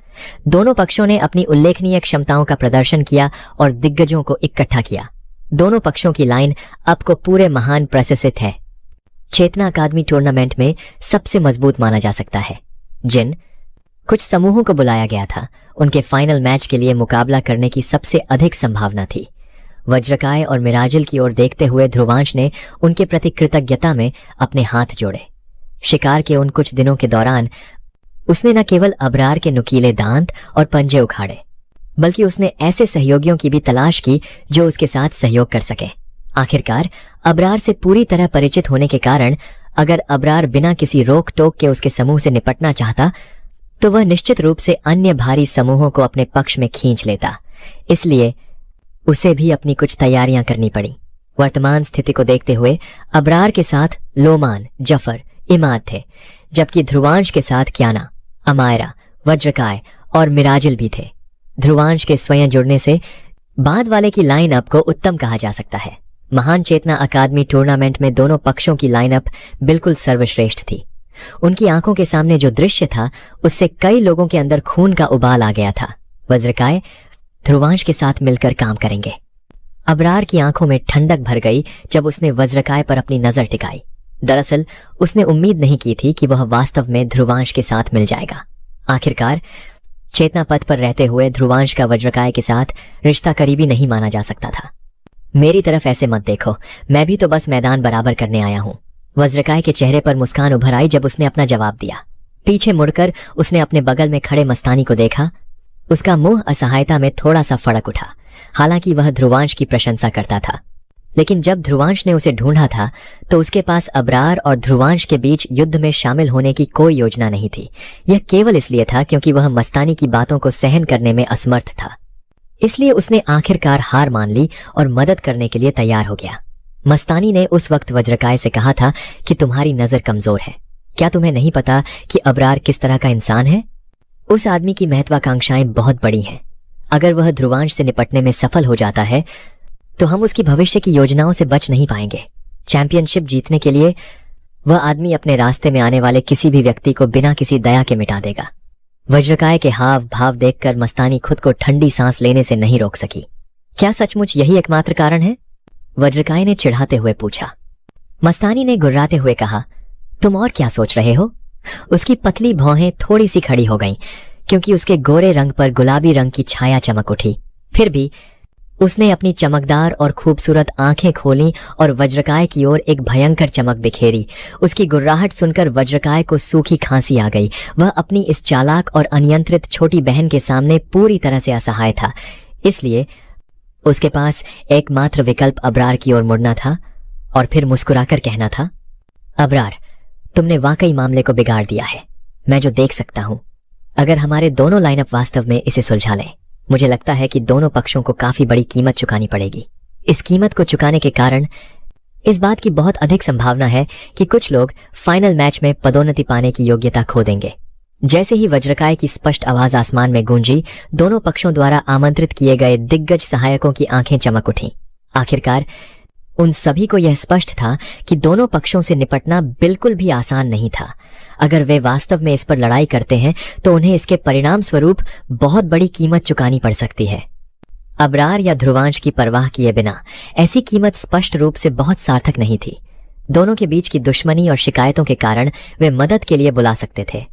दोनों पक्षों ने अपनी उल्लेखनीय क्षमताओं का प्रदर्शन किया और दिग्गजों को इकट्ठा किया। दोनों पक्षों की लाइन अब को पूरे महान प्रशंसित है। चेतना अकादमी टूर्नामेंट में सबसे मजबूत माना जा सकता है। जिन कुछ समूहों को बुलाया गया था, उनके फाइनल मैच के लिए मुकाबला करने की सबसे अधिक संभावना थी। वज्रकाय और मिराजिल की ओर देखते हुए ध्रुवांश ने उनके प्रति कृतज्ञता में अपने हाथ जोड़े। शिकार के उन कुछ दिनों के दौरान उसने न केवल अबरार के नुकीले दांत और पंजे उखाड़े, बल्कि उसने ऐसे सहयोगियों की भी तलाश की जो उसके साथ सहयोग कर सके। आखिरकार अबरार से पूरी तरह परिचित होने के कारण अगर अबरार बिना किसी रोक टोक के उसके समूह से निपटना चाहता, तो वह निश्चित रूप से अन्य भारी समूहों को अपने पक्ष में खींच लेता। इसलिए उसे भी अपनी कुछ तैयारियां करनी पड़ी। वर्तमान स्थिति को देखते हुए अबरार के साथ लोमान, जफर, इमाद थे, जबकि ध्रुवांश के साथ क्याना, अमायरा, वज्रकाय और मिराजिल भी थे। ध्रुवांश के स्वयं जुड़ने से बाद वाले की लाइनअप को उत्तम कहा जा सकता है। महान चेतना अकादमी टूर्नामेंट में दोनों पक्षों की लाइनअप बिल्कुल सर्वश्रेष्ठ थी। उनकी आंखों के सामने जो दृश्य था, उससे कई लोगों के अंदर खून का उबाल आ गया था। वज्रकाय ध्रुवांश के साथ मिलकर काम करेंगे। अबरार की आंखों में ठंडक भर गई जब उसने वज्रकाय पर अपनी नजर टिकाई। दरअसल उसने उम्मीद नहीं की थी कि वह वास्तव में ध्रुवांश के साथ मिल जाएगा। आखिरकार चेतना पथ पर रहते हुए ध्रुवांश का वज्रकाय के साथ रिश्ता करीबी नहीं माना जा सकता था। मेरी तरफ ऐसे मत देखो, मैं भी तो बस मैदान बराबर करने आया हूं। वज्रकाय के चेहरे पर मुस्कान उभर आई जब उसने अपना जवाब दिया। पीछे मुड़कर उसने अपने बगल में खड़े मस्तानी को देखा। उसका मुंह असहायता में थोड़ा सा फड़क उठा। हालांकि वह ध्रुवांश की प्रशंसा करता था, लेकिन जब ध्रुवांश ने उसे ढूंढा था तो उसके पास अबरार और ध्रुवांश के बीच युद्ध में शामिल होने की कोई योजना नहीं थी। यह केवल इसलिए था क्योंकि वह मस्तानी की बातों को सहन करने में असमर्थ था। इसलिए उसने आखिरकार हार मान ली और मदद करने के लिए तैयार हो गया। मस्तानी ने उस वक्त वज्रकाय से कहा था कि तुम्हारी नजर कमजोर है। क्या तुम्हें नहीं पता कि अबरार किस तरह का इंसान है? उस आदमी की महत्वाकांक्षाएं बहुत बड़ी हैं। अगर वह ध्रुवांश से निपटने में सफल हो जाता है तो हम उसकी भविष्य की योजनाओं से बच नहीं पाएंगे। चैंपियनशिप जीतने के लिए वह आदमी अपने रास्ते में आने वाले किसी भी व्यक्ति को बिना किसी दया के मिटा देगा। वज्रकाय के हाव भाव देखकर मस्तानी खुद को ठंडी सांस लेने से नहीं रोक सकी। क्या सचमुच यही एकमात्र कारण है? वज्रकाय ने चिढ़ाते हुए पूछा। मस्तानी ने गुर्राते हुए कहा, तुम और क्या सोच रहे हो? उसकी पतली भौहें थोड़ी सी खड़ी हो गईं, क्योंकि उसके गोरे रंग पर गुलाबी रंग की छाया चमक उठी। फिर भी उसने अपनी चमकदार और खूबसूरत आंखें खोलीं और वज्रकाय की ओर एक भयंकर चमक बिखेरी। उसकी गुर्राहट सुनकर वज्रकाय को सूखी खांसी आ गई। वह अपनी इस चालाक और अनियंत्रित छोटी बहन के सामने पूरी तरह से असहाय था। इसलिए उसके पास एकमात्र विकल्प अबरार की ओर मुड़ना था और फिर मुस्कुराकर कहना था, अबरार, तुमने वाकई मामले को बिगाड़ दिया है। मैं जो देख सकता हूं, अगर हमारे दोनों लाइनअप वास्तव में इसे सुलझा लें, मुझे लगता है कि दोनों पक्षों को काफी बड़ी कीमत चुकानी पड़ेगी। इस कीमत को चुकाने के कारण इस बात की बहुत अधिक संभावना है कि कुछ लोग फाइनल मैच में पदोन्नति पाने की योग्यता खो देंगे। जैसे ही वज्रकाय की स्पष्ट आवाज आसमान में गूंजी, दोनों पक्षों द्वारा आमंत्रित किए गए दिग्गज सहायकों की आंखें चमक उठीं। आखिरकार उन सभी को यह स्पष्ट था कि दोनों पक्षों से निपटना बिल्कुल भी आसान नहीं था। अगर वे वास्तव में इस पर लड़ाई करते हैं तो उन्हें इसके परिणाम स्वरूप बहुत बड़ी कीमत चुकानी पड़ सकती है। अबरार या ध्रुवांश की परवाह किए बिना ऐसी कीमत स्पष्ट रूप से बहुत सार्थक नहीं थी। दोनों के बीच की दुश्मनी और शिकायतों के कारण वे मदद के लिए बुला सकते थे,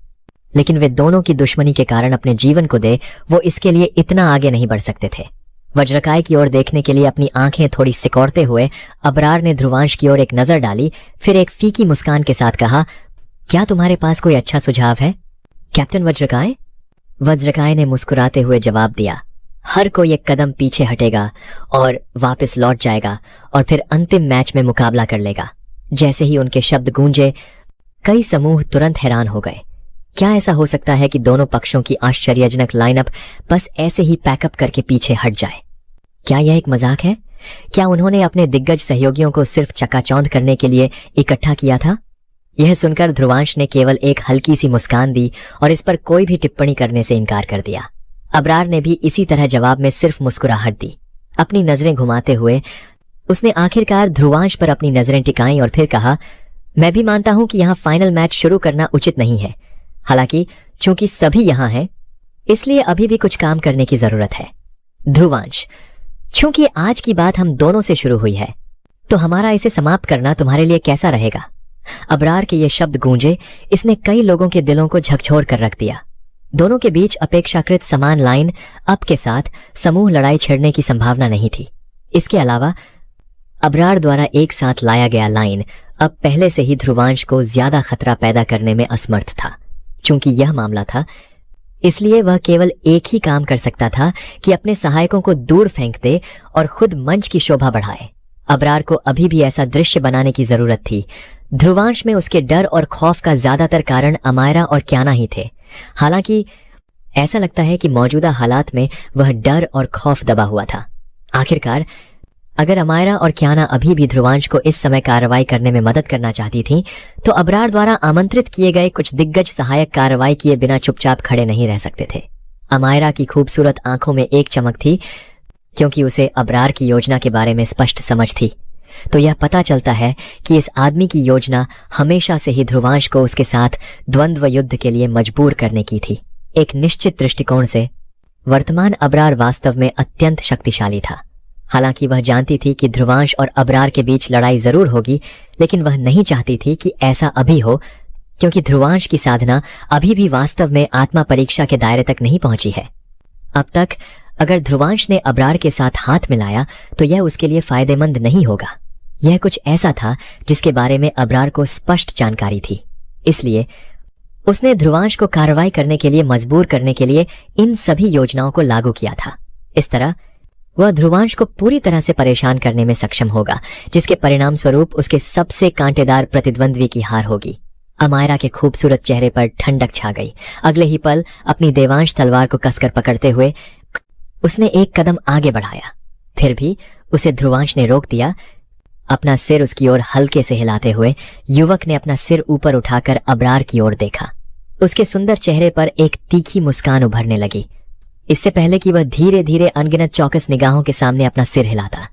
लेकिन वे दोनों की दुश्मनी के कारण अपने जीवन को दे वो इसके लिए इतना आगे नहीं बढ़ सकते थे। वज्रकाय की ओर देखने के लिए अपनी आंखें थोड़ी सिकोड़ते हुए अबरार ने ध्रुवांश की ओर एक नजर डाली, फिर एक फीकी मुस्कान के साथ कहा, क्या तुम्हारे पास कोई अच्छा सुझाव है कैप्टन वज्रकाय? वज्रकाय ने मुस्कुराते हुए जवाब दिया, हर कोई एक कदम पीछे हटेगा और वापस लौट जाएगा और फिर अंतिम मैच में मुकाबला कर लेगा। जैसे ही उनके शब्द गूंजे, कई समूह तुरंत हैरान हो गए। क्या ऐसा हो सकता है कि दोनों पक्षों की आश्चर्यजनक लाइनअप बस ऐसे ही पैकअप करके पीछे हट जाए? क्या यह एक मजाक है? क्या उन्होंने अपने दिग्गज सहयोगियों को सिर्फ चकाचौंध करने के लिए इकट्ठा किया था? यह सुनकर ध्रुवांश ने केवल एक हल्की सी मुस्कान दी और इस पर कोई भी टिप्पणी करने से इनकार कर दिया। अबरार ने भी इसी तरह जवाब में सिर्फ मुस्कुराहट दी। अपनी नजरें घुमाते हुए उसने आखिरकार ध्रुवांश पर अपनी नजरें टिकाईं और फिर कहा, मैं भी मानता हूं कि यहां फाइनल मैच शुरू करना उचित नहीं है। हालांकि चूंकि सभी यहां हैं, इसलिए अभी भी कुछ काम करने की जरूरत है। ध्रुवांश, चूंकि आज की बात हम दोनों से शुरू हुई है, तो हमारा इसे समाप्त करना तुम्हारे लिए कैसा रहेगा? अबरार के ये शब्द गूंजे, इसने कई लोगों के दिलों को झकझोर कर रख दिया। दोनों के बीच अपेक्षाकृत समान लाइन अप के साथ समूह लड़ाई छेड़ने की संभावना नहीं थी। इसके अलावा अबरार द्वारा एक साथ लाया गया लाइन अब पहले से ही ध्रुवांश को ज्यादा खतरा पैदा करने में असमर्थ था। चूंकि यह मामला था, इसलिए वह केवल एक ही काम कर सकता था कि अपने सहायकों को दूर फेंक दे और खुद मंच की शोभा बढ़ाए। अबरार को अभी भी ऐसा दृश्य बनाने की जरूरत थी। ध्रुवांश में उसके डर और खौफ का ज्यादातर कारण अमायरा और क्याना ही थे। हालांकि ऐसा लगता है कि मौजूदा हालात में वह डर और खौफ दबा हुआ था। आखिरकार अगर अमायरा और क्याना अभी भी ध्रुवांश को इस समय कार्रवाई करने में मदद करना चाहती थीं, तो अबरार द्वारा आमंत्रित किए गए कुछ दिग्गज सहायक कार्रवाई किए बिना चुपचाप खड़े नहीं रह सकते थे। अमायरा की खूबसूरत आंखों में एक चमक थी, क्योंकि उसे अबरार की योजना के बारे में स्पष्ट समझ थी। तो यह पता चलता है कि इस आदमी की योजना हमेशा से ही ध्रुवांश को उसके साथ द्वंद्व युद्ध के लिए मजबूर करने की थी। एक निश्चित दृष्टिकोण से वर्तमान अबरार वास्तव में अत्यंत शक्तिशाली था। हालांकि वह जानती थी कि ध्रुवांश और अबरार के बीच लड़ाई जरूर होगी, लेकिन वह नहीं चाहती थी कि ऐसा अभी हो, क्योंकि ध्रुवांश की साधना अभी भी वास्तव में आत्मा परीक्षा के दायरे तक नहीं पहुंची है। अब तक अगर ध्रुवांश ने अबरार के साथ हाथ मिलाया तो यह उसके लिए फायदेमंद नहीं होगा। यह कुछ ऐसा था जिसके बारे में अबरार को स्पष्ट जानकारी थी। इसलिए उसने ध्रुवांश को कार्रवाई करने के लिए मजबूर करने के लिए इन सभी योजनाओं को लागू किया था। इस तरह वह ध्रुवांश को पूरी तरह से परेशान करने में सक्षम होगा, जिसके परिणाम स्वरूप उसके सबसे कांटेदार प्रतिद्वंद्वी की हार होगी। अमायरा के खूबसूरत चेहरे पर ठंडक छा गई। अगले ही पल अपनी देवांश तलवार को कसकर पकड़ते हुए उसने एक कदम आगे बढ़ाया। फिर भी उसे ध्रुवांश ने रोक दिया। अपना सिर उसकी ओर हल्के से हिलाते हुए युवक ने अपना सिर ऊपर उठाकर अबरार की ओर देखा। उसके सुंदर चेहरे पर एक तीखी मुस्कान उभरने लगी। इससे पहले कि वह धीरे धीरे अनगिनत चौकस निगाहों के सामने अपना सिर हिलाता।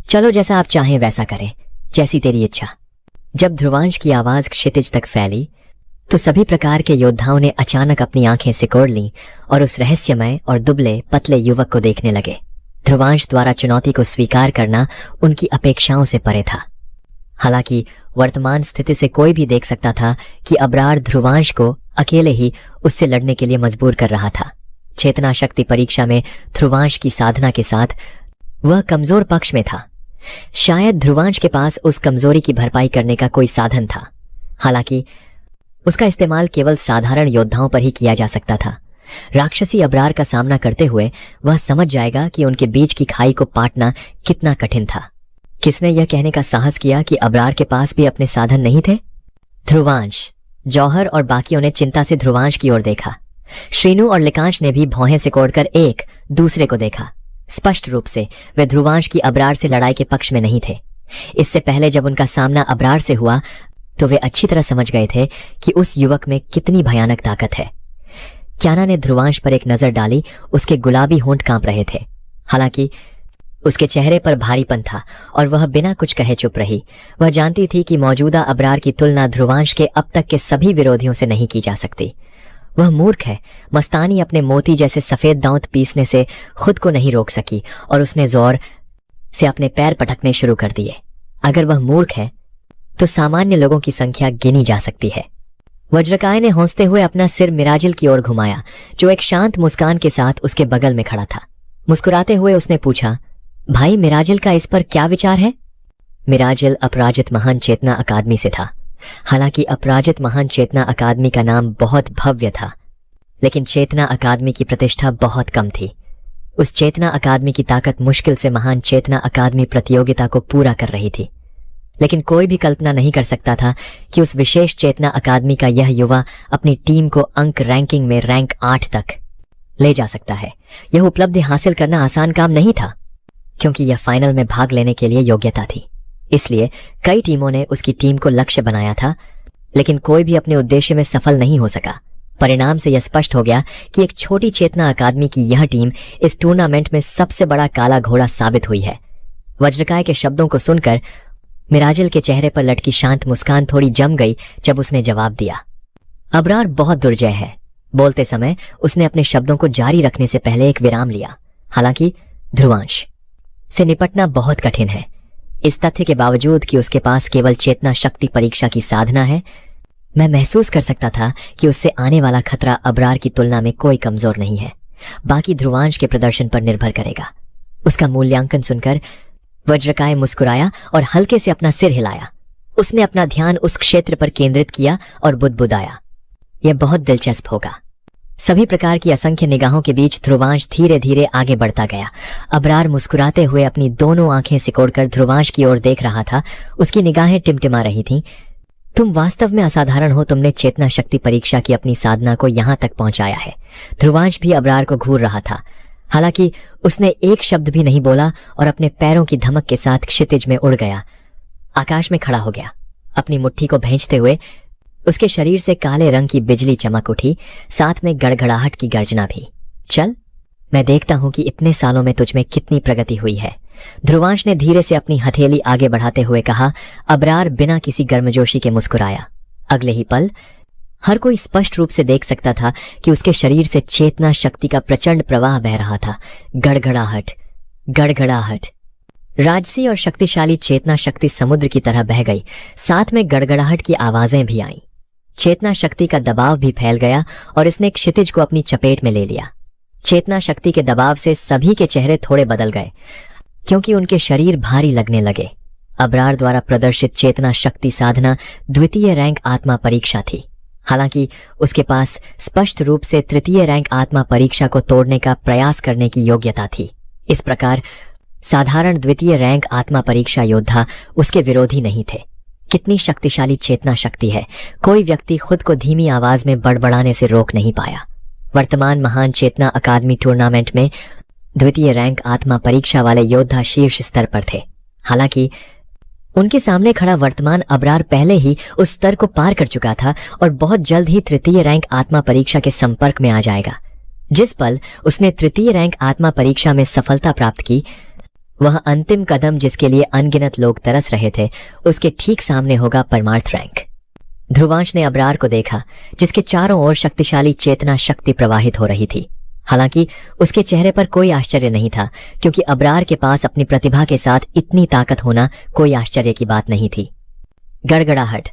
चलो, जैसा आप चाहें वैसा करें, जैसी तेरी इच्छा। जब ध्रुवांश की आवाज क्षितिज तक फैली तो सभी प्रकार के योद्धाओं ने अचानक अपनी आंखें सिकोड़ लीं और उस रहस्यमय और दुबले पतले युवक को देखने लगे। ध्रुवांश द्वारा चुनौती को स्वीकार करना उनकी अपेक्षाओं से परे था। हालांकि वर्तमान स्थिति से कोई भी देख सकता था कि अबरार ध्रुवांश को अकेले ही उससे लड़ने के लिए मजबूर कर रहा था। चेतना शक्ति परीक्षा में ध्रुवांश की साधना के साथ वह कमजोर पक्ष में था। शायद ध्रुवांश के पास उस कमजोरी की भरपाई करने का कोई साधन था। हालांकि उसका इस्तेमाल केवल साधारण योद्धाओं पर ही किया जा सकता था। राक्षसी अबरार का सामना करते हुए वह समझ जाएगा कि उनके बीच की खाई को पाटना कितना कठिन था। किसने यह कहने का साहस किया कि अबरार के पास भी अपने साधन नहीं थे? ध्रुवांश, जौहर और बाकियों ने चिंता से ध्रुवांश की ओर देखा। श्रीनु और लिकांश ने भी भौहें सिकोड़कर एक दूसरे को देखा। स्पष्ट रूप से वे ध्रुवांश की अबरार से लड़ाई के पक्ष में नहीं थे। इससे पहले जब उनका सामना अबरार से हुआ तो वे अच्छी तरह समझ गए थे कि उस युवक में कितनी भयानक ताकत है। क्याना ने ध्रुवांश पर एक नजर डाली। उसके गुलाबी होंठ कांप रहे थे। हालांकि उसके चेहरे पर भारीपन था और वह बिना कुछ कहे चुप रही। वह जानती थी कि मौजूदा अबरार की तुलना ध्रुवांश के अब तक के सभी विरोधियों से नहीं की जा सकती। वह मूर्ख है। मस्तानी अपने मोती जैसे सफेद दांत पीसने से खुद को नहीं रोक सकी और उसने जोर से अपने पैर पटकने शुरू कर दिए। अगर वह मूर्ख है तो सामान्य लोगों की संख्या गिनी जा सकती है। वज्रकाय ने हंसते हुए अपना सिर मिराजिल की ओर घुमाया, जो एक शांत मुस्कान के साथ उसके बगल में खड़ा था। मुस्कुराते हुए उसने पूछा, भाई मिराजिल का इस पर क्या विचार है? मिराजिल अपराजित महान चेतना अकादमी से था। हालांकि अपराजित महान चेतना अकादमी का नाम बहुत भव्य था, लेकिन चेतना अकादमी की प्रतिष्ठा बहुत कम थी। उस चेतना अकादमी की ताकत मुश्किल से महान चेतना अकादमी प्रतियोगिता को पूरा कर रही थी, लेकिन कोई भी कल्पना नहीं कर सकता था कि उस विशेष चेतना अकादमी का यह युवा अपनी टीम को अंक रैंकिंग में रैंक 8 तक ले जा सकता है। यह उपलब्धि हासिल करना आसान काम नहीं था, क्योंकि यह फाइनल में भाग लेने के लिए योग्यता थी। इसलिए कई टीमों ने उसकी टीम को लक्ष्य बनाया था, लेकिन कोई भी अपने उद्देश्य में सफल नहीं हो सका। परिणाम से यह स्पष्ट हो गया कि एक छोटी चेतना अकादमी की यह टीम इस टूर्नामेंट में सबसे बड़ा काला घोड़ा साबित हुई है। वज्रकाय के शब्दों को सुनकर मिराजिल के चेहरे पर लटकी शांत मुस्कान थोड़ी जम गई जब उसने जवाब दिया, अबरार बहुत दुर्जय है। बोलते समय उसने अपने शब्दों को जारी रखने से पहले एक विराम लिया। हालांकि ध्रुवांश से निपटना बहुत कठिन है। इस तथ्य के बावजूद कि उसके पास केवल चेतना शक्ति परीक्षा की साधना है, मैं महसूस कर सकता था कि उससे आने वाला खतरा अबरार की तुलना में कोई कमजोर नहीं है। बाकी ध्रुवांश के प्रदर्शन पर निर्भर करेगा। उसका मूल्यांकन सुनकर वज्रकाय मुस्कुराया और हल्के से अपना सिर हिलाया। उसने अपना ध्यान उस क्षेत्र पर केंद्रित किया और बुदबुदाया, यह बहुत दिलचस्प होगा। सभी प्रकार की असंख्य निगाहों के बीच ध्रुवांश धीरे धीरे आगे बढ़ता गया। अबरार मुस्कुराते हुए अपनी दोनों आंखें सिकोड़कर ध्रुवांश की ओर देख रहा था। उसकी निगाहें टिमटिमा रही थीं। तुम वास्तव में असाधारण हो। तुमने चेतना शक्ति परीक्षा की अपनी साधना को यहां तक पहुंचाया है। ध्रुवांश भी अबरार को घूर रहा था। हालांकि उसने एक शब्द भी नहीं बोला और अपने पैरों की धमक के साथ क्षितिज में उड़ गया, आकाश में खड़ा हो गया। अपनी मुट्ठी को भींचते हुए उसके शरीर से काले रंग की बिजली चमक उठी, साथ में गड़गड़ाहट की गर्जना भी। चल, मैं देखता हूं कि इतने सालों में तुझ में कितनी प्रगति हुई है। ध्रुवांश ने धीरे से अपनी हथेली आगे बढ़ाते हुए कहा। अबरार बिना किसी गर्मजोशी के मुस्कुराया। अगले ही पल हर कोई स्पष्ट रूप से देख सकता था कि उसके शरीर से चेतना शक्ति का प्रचंड प्रवाह बह रहा था। गड़गड़ाहट, गड़गड़ाहट। राजसी और शक्तिशाली चेतना शक्ति समुद्र की तरह बह गई। साथ में गड़गड़ाहट की आवाजें भी आईं। चेतना शक्ति का दबाव भी फैल गया और इसने क्षितिज को अपनी चपेट में ले लिया। चेतना शक्ति के दबाव से सभी के चेहरे थोड़े बदल गए, क्योंकि उनके शरीर भारी लगने लगे। अबरार द्वारा प्रदर्शित चेतना शक्ति साधना द्वितीय रैंक आत्मा परीक्षा थी। हालांकि उसके पास स्पष्ट रूप से तृतीय रैंक आत्मा परीक्षा को तोड़ने का प्रयास करने की योग्यता थी। इस प्रकार साधारण द्वितीय रैंक आत्मा परीक्षा योद्धा उसके विरोधी नहीं थे। कितनी शक्तिशाली चेतना शक्ति है, कोई व्यक्ति खुद को धीमी आवाज में बड़बड़ाने से रोक नहीं पाया। वर्तमान महान चेतना अकादमी टूर्नामेंट में द्वितीय रैंक आत्मा परीक्षा वाले योद्धा शीर्ष स्तर पर थे। हालांकि उनके सामने खड़ा वर्तमान अबरार पहले ही उस स्तर को पार कर चुका था और बहुत जल्द ही तृतीय रैंक आत्मा परीक्षा के संपर्क में आ जाएगा। जिस पल उसने तृतीय रैंक आत्मा परीक्षा में सफलता प्राप्त की, वह अंतिम कदम जिसके लिए अनगिनत लोग तरस रहे थे, उसके ठीक सामने होगा परमार्थ रैंक। ध्रुवांश ने अबरार को देखा, जिसके चारों ओर शक्तिशाली चेतना शक्ति प्रवाहित हो रही थी। हालांकि उसके चेहरे पर कोई आश्चर्य नहीं था, क्योंकि अबरार के पास अपनी प्रतिभा के साथ इतनी ताकत होना कोई आश्चर्य की बात नहीं थी। गड़गड़ाहट।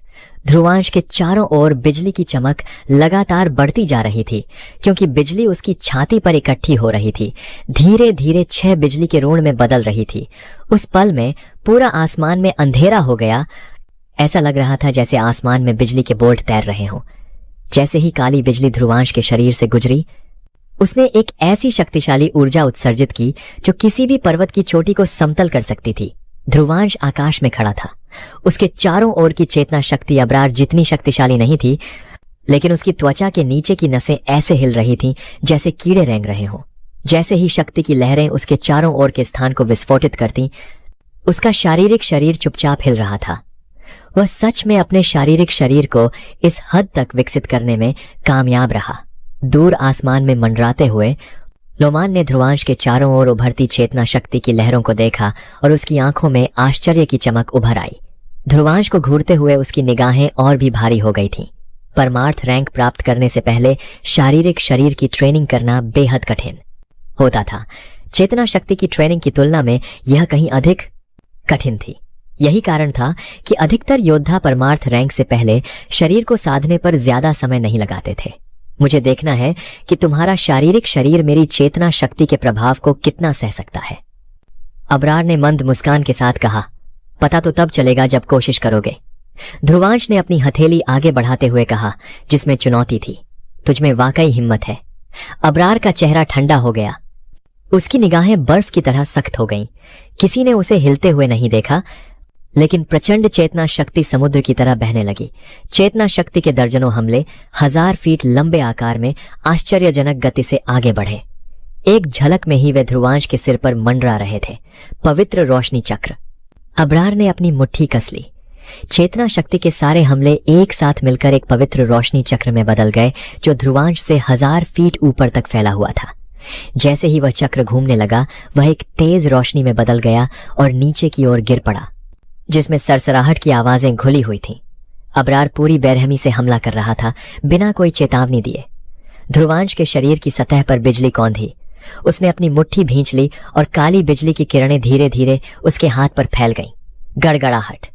ध्रुवांश के चारों ओर बिजली की चमक लगातार बढ़ती जा रही थी, क्योंकि बिजली उसकी छाती पर इकट्ठी हो रही थी। धीरे धीरे 6 बिजली के ऋण में बदल रही थी। उस पल में पूरा आसमान में अंधेरा हो गया। ऐसा लग रहा था जैसे आसमान में बिजली के बोल्ट तैर रहे हों। जैसे ही काली बिजली ध्रुवांश के शरीर से गुजरी, उसने एक ऐसी शक्तिशाली ऊर्जा उत्सर्जित की जो किसी भी पर्वत की चोटी को समतल कर सकती थी। ध्रुवांश आकाश में खड़ा था। उसके चारों ओर की चेतना शक्ति अबरार जितनी शक्तिशाली नहीं थी, लेकिन उसकी त्वचा के नीचे की नसें ऐसे हिल रही थीं जैसे कीड़े रेंग रहे हों। जैसे ही शक्ति की लहरें उसके चारों ओर के स्थान को विस्फोटित करती, उसका शारीरिक शरीर चुपचाप हिल रहा था। वह सच में अपने शारीरिक शरीर को इस हद तक विकसित करने में कामयाब रहा। दूर आसमान में मंडराते हुए लोमान ने ध्रुवांश के चारों ओर उभरती चेतना शक्ति की लहरों को देखा और उसकी आंखों में आश्चर्य की चमक उभर आई। ध्रुवांश को घूरते हुए उसकी निगाहें और भी भारी हो गई थीं। परमार्थ रैंक प्राप्त करने से पहले शारीरिक शरीर की ट्रेनिंग करना बेहद कठिन होता था। चेतना शक्ति की ट्रेनिंग की तुलना में यह कहीं अधिक कठिन थी। यही कारण था कि अधिकतर योद्धा परमार्थ रैंक से पहले शरीर को साधने पर ज्यादा समय नहीं लगाते थे। मुझे देखना है कि तुम्हारा शारीरिक शरीर मेरी चेतना शक्ति के प्रभाव को कितना सह सकता है। अबरार ने मंद मुस्कान के साथ कहा, पता तो तब चलेगा जब कोशिश करोगे। ध्रुवांश ने अपनी हथेली आगे बढ़ाते हुए कहा, जिसमें चुनौती थी। तुझमें वाकई हिम्मत है। अबरार का चेहरा ठंडा हो गया। उसकी निगाहें बर्फ की तरह सख्त हो गईं। किसी ने उसे हिलते हुए नहीं देखा, लेकिन प्रचंड चेतना शक्ति समुद्र की तरह बहने लगी। चेतना शक्ति के दर्जनों हमले 1000 फीट लंबे आकार में आश्चर्यजनक गति से आगे बढ़े। एक झलक में ही वे ध्रुवांश के सिर पर मंडरा रहे थे। पवित्र रोशनी चक्र। अबरार ने अपनी मुट्ठी कस ली। चेतना शक्ति के सारे हमले एक साथ मिलकर एक पवित्र रोशनी चक्र में बदल गए, जो ध्रुवांश से 1000 फीट ऊपर तक फैला हुआ था। जैसे ही वह चक्र घूमने लगा, वह एक तेज रोशनी में बदल गया और नीचे की ओर गिर पड़ा, जिसमें सरसराहट की आवाजें घुली हुई थीं। अबरार पूरी बेरहमी से हमला कर रहा था, बिना कोई चेतावनी दिए। ध्रुवांश के शरीर की सतह पर बिजली कौंधी। उसने अपनी मुट्ठी भींच ली और काली बिजली की किरणें धीरे धीरे उसके हाथ पर फैल गईं। गड़गड़ाहट।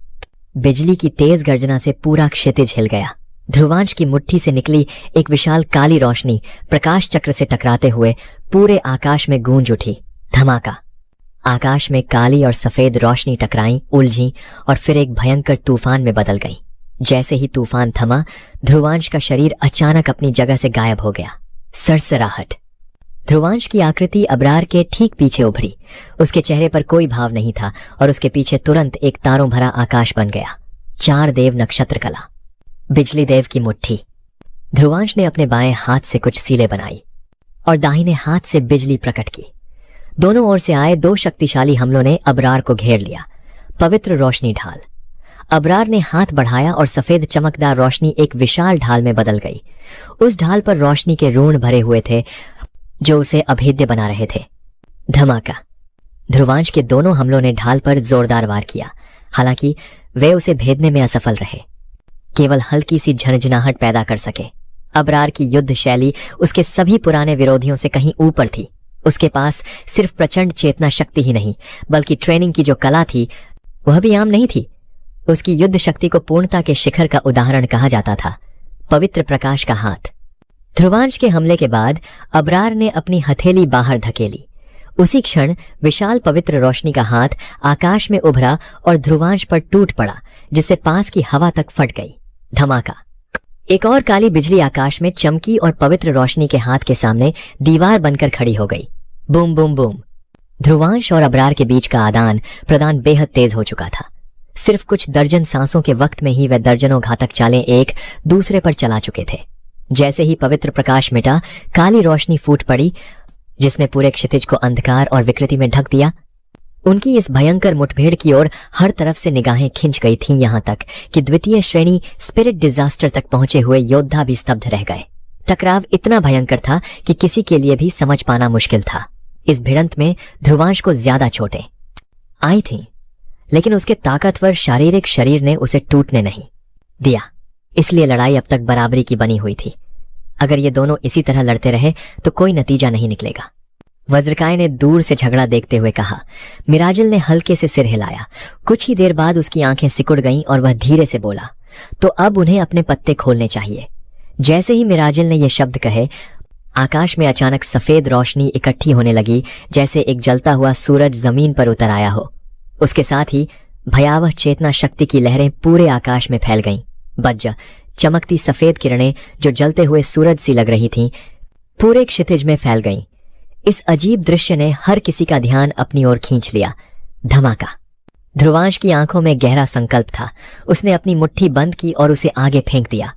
बिजली की तेज गर्जना से पूरा क्षितिज हिल गया। ध्रुवांश की मुट्ठी से निकली एक विशाल काली रोशनी प्रकाश चक्र से टकराते हुए पूरे आकाश में गूंज उठी। धमाका। आकाश में काली और सफेद रोशनी टकराई, उलझी और फिर एक भयंकर तूफान में बदल गई। जैसे ही तूफान थमा, ध्रुवांश का शरीर अचानक अपनी जगह से गायब हो गया। सरसराहट। ध्रुवांश की आकृति अबरार के ठीक पीछे उभरी। उसके चेहरे पर कोई भाव नहीं था और उसके पीछे तुरंत एक तारों भरा आकाश बन गया। 4 देव नक्षत्र कला। बिजली देव की मुट्ठी। ध्रुवांश ने अपने बाएं हाथ से कुछ सीले बनाई और दाहिने हाथ से बिजली प्रकट की। दोनों ओर से आए 2 शक्तिशाली हमलों ने अबरार को घेर लिया। पवित्र रोशनी ढाल। अबरार ने हाथ बढ़ाया और सफेद चमकदार रोशनी एक विशाल ढाल में बदल गई। उस ढाल पर रोशनी के ऋण भरे हुए थे, जो उसे अभेद्य बना रहे थे। धमाका। ध्रुवांश के दोनों हमलों ने ढाल पर जोरदार वार किया, हालांकि वे उसे भेदने में असफल रहे। केवल हल्की सी झनझनाहट पैदा कर सके। अबरार की युद्ध शैली उसके सभी पुराने विरोधियों से कहीं ऊपर थी। उसके पास सिर्फ प्रचंड चेतना शक्ति ही नहीं, बल्कि ट्रेनिंग की जो कला थी, वह भी आम नहीं थी। उसकी युद्ध शक्ति को पूर्णता के शिखर का उदाहरण कहा जाता था। पवित्र प्रकाश का हाथ। ध्रुवांश के हमले के बाद अबरार ने अपनी हथेली बाहर धकेली। उसी क्षण विशाल पवित्र रोशनी का हाथ आकाश में उभरा और ध्रुवांश पर टूट पड़ा, जिससे पास की हवा तक फट गई। धमाका। एक और काली बिजली आकाश में चमकी और पवित्र रोशनी के हाथ के सामने दीवार बनकर खड़ी हो गई। Boom boom boom. ध्रुवांश और अबरार के बीच का आदान प्रदान बेहद तेज हो चुका था। सिर्फ कुछ दर्जन सांसों के वक्त में ही वे दर्जनों घातक चालें एक दूसरे पर चला चुके थे। जैसे ही पवित्र प्रकाश मिटा, काली रोशनी फूट पड़ी, जिसने पूरे क्षितिज को अंधकार और विकृति में ढक दिया। उनकी इस भयंकर मुठभेड़ की ओर हर तरफ से निगाहें खिंच गई थीं, यहां तक कि द्वितीय श्रेणी स्पिरिट डिजास्टर तक पहुंचे हुए योद्धा भी स्तब्ध रह गए। टकराव इतना भयंकर था कि किसी के लिए भी समझ पाना मुश्किल था। इस भिड़ंत में ध्रुवांश को ज्यादा चोटें आई थीं, लेकिन उसके ताकतवर शारीरिक शरीर ने उसे टूटने नहीं दिया। इसलिए लड़ाई अब तक बराबरी की बनी हुई थी। अगर ये दोनों इसी तरह लड़ते रहे तो कोई नतीजा नहीं निकलेगा। वज्रकाय ने दूर से झगड़ा देखते हुए कहा। मिराजिल ने हल्के से सिर हिलाया। कुछ ही देर बाद उसकी आंखें सिकुड़ गईं और वह धीरे से बोला, तो अब उन्हें अपने पत्ते खोलने चाहिए। जैसे ही मिराजिल ने यह शब्द कहे, आकाश में अचानक सफेद रोशनी इकट्ठी होने लगी, जैसे एक जलता हुआ सूरज जमीन पर उतर आया हो। उसके साथ ही भयावह चेतना शक्ति की लहरें पूरे आकाश में फैल गईं। बज्जा चमकती सफेद किरणें जो जलते हुए सूरज सी लग रही थीं, पूरे क्षितिज में फैल गईं। इस अजीब दृश्य ने हर किसी का ध्यान अपनी ओर खींच लिया। धमाका। ध्रुवांश की आंखों में गहरा संकल्प था। उसने अपनी मुट्ठी बंद की और उसे आगे फेंक दिया।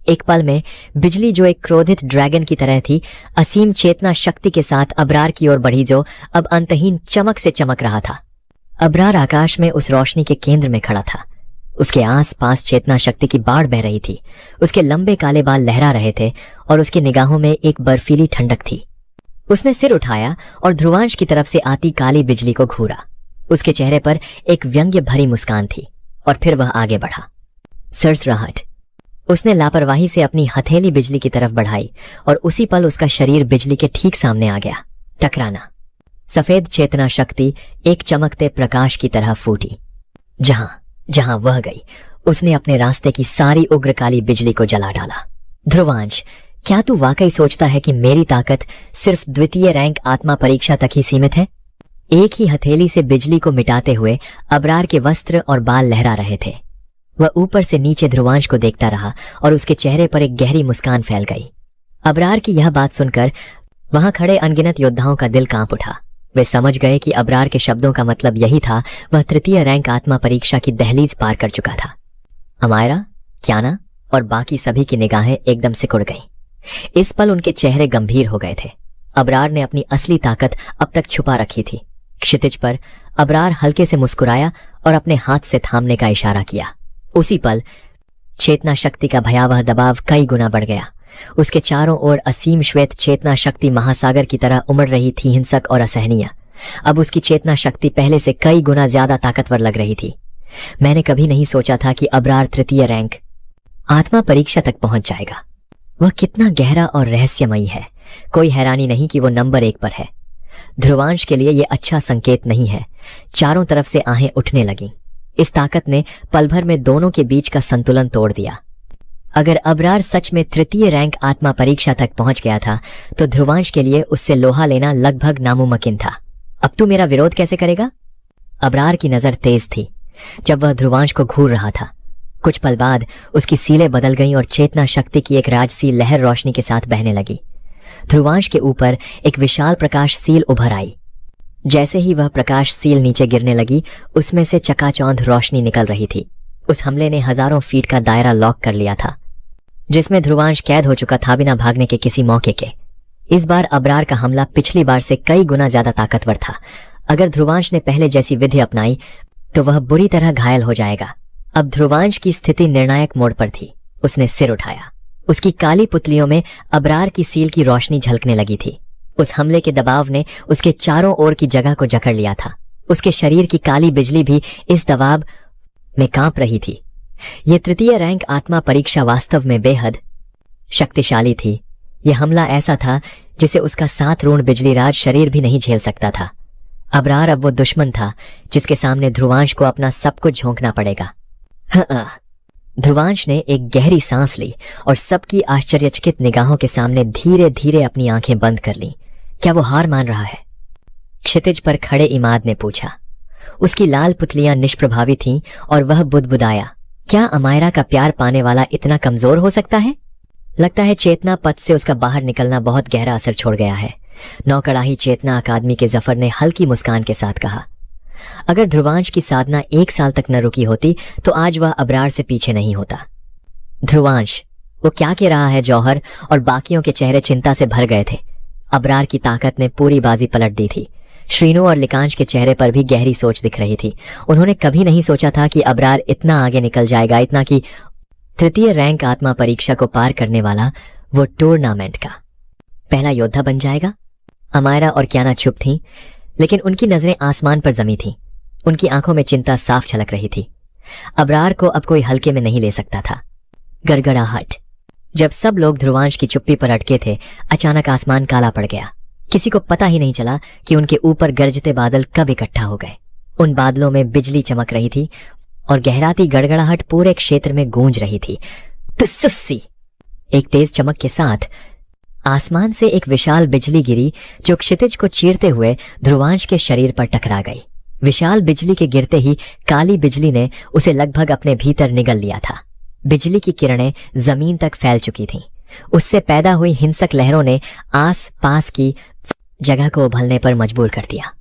एक पल में बिजली, जो एक क्रोधित ड्रैगन की तरह थी, असीम चेतना शक्ति के साथ अबरार की ओर बढ़ी, जो अब अंतहीन चमक से चमक रहा था। अबरार आकाश में उस रोशनी के केंद्र में खड़ा था। उसके आसपास चेतना शक्ति की बाढ़ बह रही थी। उसके लंबे काले बाल लहरा रहे थे और उसकी निगाहों में एक बर्फीली ठंडक थी। उसने सिर उठाया और ध्रुवांश की तरफ से आती काली बिजली को घूरा। उसके चेहरे पर एक व्यंग्य भरी मुस्कान थी और फिर वह आगे बढ़ा। सरसराहट। उसने लापरवाही से अपनी हथेली बिजली की तरफ बढ़ाई और उसी पल उसका शरीर बिजली के ठीक सामने आ गया। टकराना। सफेद चेतना शक्ति एक चमकते प्रकाश की तरह फूटी। जहां जहां वह गई, उसने अपने रास्ते की सारी उग्र काली बिजली को जला डाला। ध्रुवांश, क्या तू वाकई सोचता है कि मेरी ताकत सिर्फ द्वितीय रैंक आत्मा परीक्षा तक ही सीमित है? एक ही हथेली से बिजली को मिटाते हुए अबरार के वस्त्र और बाल लहरा रहे थे। वह ऊपर से नीचे ध्रुवांश को देखता रहा और उसके चेहरे पर एक गहरी मुस्कान फैल गई। अबरार की यह बात सुनकर वहां खड़े अनगिनत योद्धाओं का दिल कांप उठा। वे समझ गए कि अबरार के शब्दों का मतलब यही था। वह तृतीय रैंक आत्मा परीक्षा की दहलीज पार कर चुका था। अमायरा, क्याना और बाकी सभी की निगाहें एकदम सिकुड़ गईं। इस पल उनके चेहरे गंभीर हो गए थे। अबरार ने अपनी असली ताकत अब तक छुपा रखी थी। क्षितिज पर अबरार हल्के से मुस्कुराया और अपने हाथ से थामने का इशारा किया। उसी पल चेतना शक्ति का भयावह दबाव कई गुना बढ़ गया। उसके चारों ओर असीम श्वेत चेतना शक्ति महासागर की तरह उमड़ रही थी, हिंसक और असहनीय। अब उसकी चेतना शक्ति पहले से कई गुना ज्यादा ताकतवर लग रही थी। मैंने कभी नहीं सोचा था कि अबरार तृतीय रैंक आत्मा परीक्षा तक पहुंच जाएगा। वह कितना गहरा और रहस्यमयी है। कोई हैरानी नहीं कि वो नंबर 1 पर है। ध्रुवांश के लिए यह अच्छा संकेत नहीं है। चारों तरफ से आहें उठने लगीं। इस ताकत ने पल भर में दोनों के बीच का संतुलन तोड़ दिया। अगर अबरार सच में तृतीय रैंक आत्मा परीक्षा तक पहुंच गया था तो ध्रुवांश के लिए उससे लोहा लेना लगभग नामुमकिन था। अब तू मेरा विरोध कैसे करेगा? अबरार की नजर तेज थी जब वह ध्रुवांश को घूर रहा था। कुछ पल बाद उसकी सीलें बदल गईं और चेतना शक्ति की एक राजसी लहर रोशनी के साथ बहने लगी। ध्रुवांश के ऊपर एक विशाल प्रकाश सील उभर आई। जैसे ही वह प्रकाश सील नीचे गिरने लगी, उसमें से चकाचौंध रोशनी निकल रही थी। उस हमले ने हजारों फीट का दायरा लॉक कर लिया था, जिसमें ध्रुवांश कैद हो चुका था बिना भागने के किसी मौके के। इस बार अबरार का हमला पिछली बार से कई गुना ज्यादा ताकतवर था। अगर ध्रुवांश ने पहले जैसी विधि अपनाई तो वह बुरी तरह घायल हो जाएगा। अब ध्रुवांश की स्थिति निर्णायक मोड़ पर थी। उसने सिर उठाया। उसकी काली पुतलियों में अबरार की सील की रोशनी झलकने लगी थी। उस हमले के दबाव ने उसके चारों ओर की जगह को जकड़ लिया था। उसके शरीर की काली बिजली भी इस दबाव में कांप रही थी। यह तृतीय रैंक आत्मा परीक्षा वास्तव में बेहद शक्तिशाली थी। यह हमला ऐसा था जिसे उसका 7 ऋण बिजली राज शरीर भी नहीं झेल सकता था। अबरार अब वो दुश्मन था जिसके सामने ध्रुवांश को अपना सब कुछ झोंकना पड़ेगा। ध्रुवांश ने एक गहरी सांस ली और सबकी आश्चर्यचकित निगाहों के सामने धीरे धीरे अपनी आंखें बंद कर लीं। क्या वो हार मान रहा है? क्षितिज पर खड़े इमाद ने पूछा। उसकी लाल पुतलियां निष्प्रभावी थीं और वह बुदबुदाया, क्या अमायरा का प्यार पाने वाला इतना कमजोर हो सकता है? लगता है चेतना पथ से उसका बाहर निकलना बहुत गहरा असर छोड़ गया है। नौकड़ाही चेतना अकादमी के जफर ने हल्की मुस्कान के साथ कहा। अगर ध्रुवांश की साधना 1 साल तक न रुकी होती तो आज वह अबरार से पीछे नहीं होता। ध्रुवांश, वो क्या कह रहा है? जौहर और बाकियों के चेहरे चिंता से भर गए थे। अबरार की ताकत ने पूरी बाजी पलट दी थी। श्रीनु और लिकांश के चेहरे पर भी गहरी सोच दिख रही थी। उन्होंने कभी नहीं सोचा था कि अबरार इतना आगे निकल जाएगा, इतना कि तृतीय रैंक आत्मा परीक्षा को पार करने वाला वो टूर्नामेंट का पहला योद्धा बन जाएगा। अमायरा और क्याना चुप थीं, लेकिन उनकी नजरें आसमान पर जमी थीं। उनकी आंखों में चिंता साफ झलक रही थी। अबरार को अब कोई हल्के में नहीं ले सकता था। गड़गड़ाहट। जब सब लोग ध्रुवांश की चुप्पी पर अटके थे, अचानक आसमान काला पड़ गया। किसी को पता ही नहीं चला कि उनके ऊपर गरजते बादल कब इकट्ठा हो गए। उन बादलों में बिजली चमक रही थी और गहराती गड़गड़ाहट पूरे क्षेत्र में गूंज रही थी। तुस्सी। एक तेज चमक के साथ आसमान से एक विशाल बिजली गिरी जो क्षितिज को चीरते हुए ध्रुवांश के शरीर पर टकरा गई। विशाल बिजली के गिरते ही काली बिजली ने उसे लगभग अपने भीतर निगल लिया था। बिजली की किरणें जमीन तक फैल चुकी थीं। उससे पैदा हुई हिंसक लहरों ने आस पास की जगह को उभलने पर मजबूर कर दिया।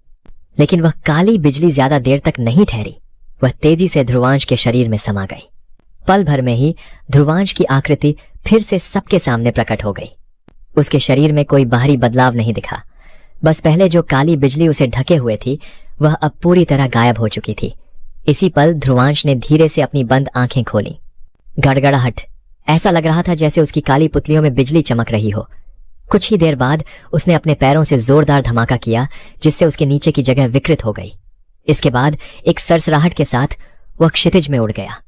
लेकिन वह काली बिजली ज्यादा देर तक नहीं ठहरी। वह तेजी से ध्रुवांश के शरीर में समा गई। पल भर में ही ध्रुवांश की आकृति फिर से सबके सामने प्रकट हो गई। उसके शरीर में कोई बाहरी बदलाव नहीं दिखा। बस पहले जो काली बिजली उसे ढके हुए थी वह अब पूरी तरह गायब हो चुकी थी। इसी पल ध्रुवांश ने धीरे से अपनी बंद आंखें खोली। गड़गड़ाहट। ऐसा लग रहा था जैसे उसकी काली पुतलियों में बिजली चमक रही हो। कुछ ही देर बाद उसने अपने पैरों से जोरदार धमाका किया जिससे उसके नीचे की जगह विकृत हो गई। इसके बाद एक सरसराहट के साथ वह क्षितिज में उड़ गया।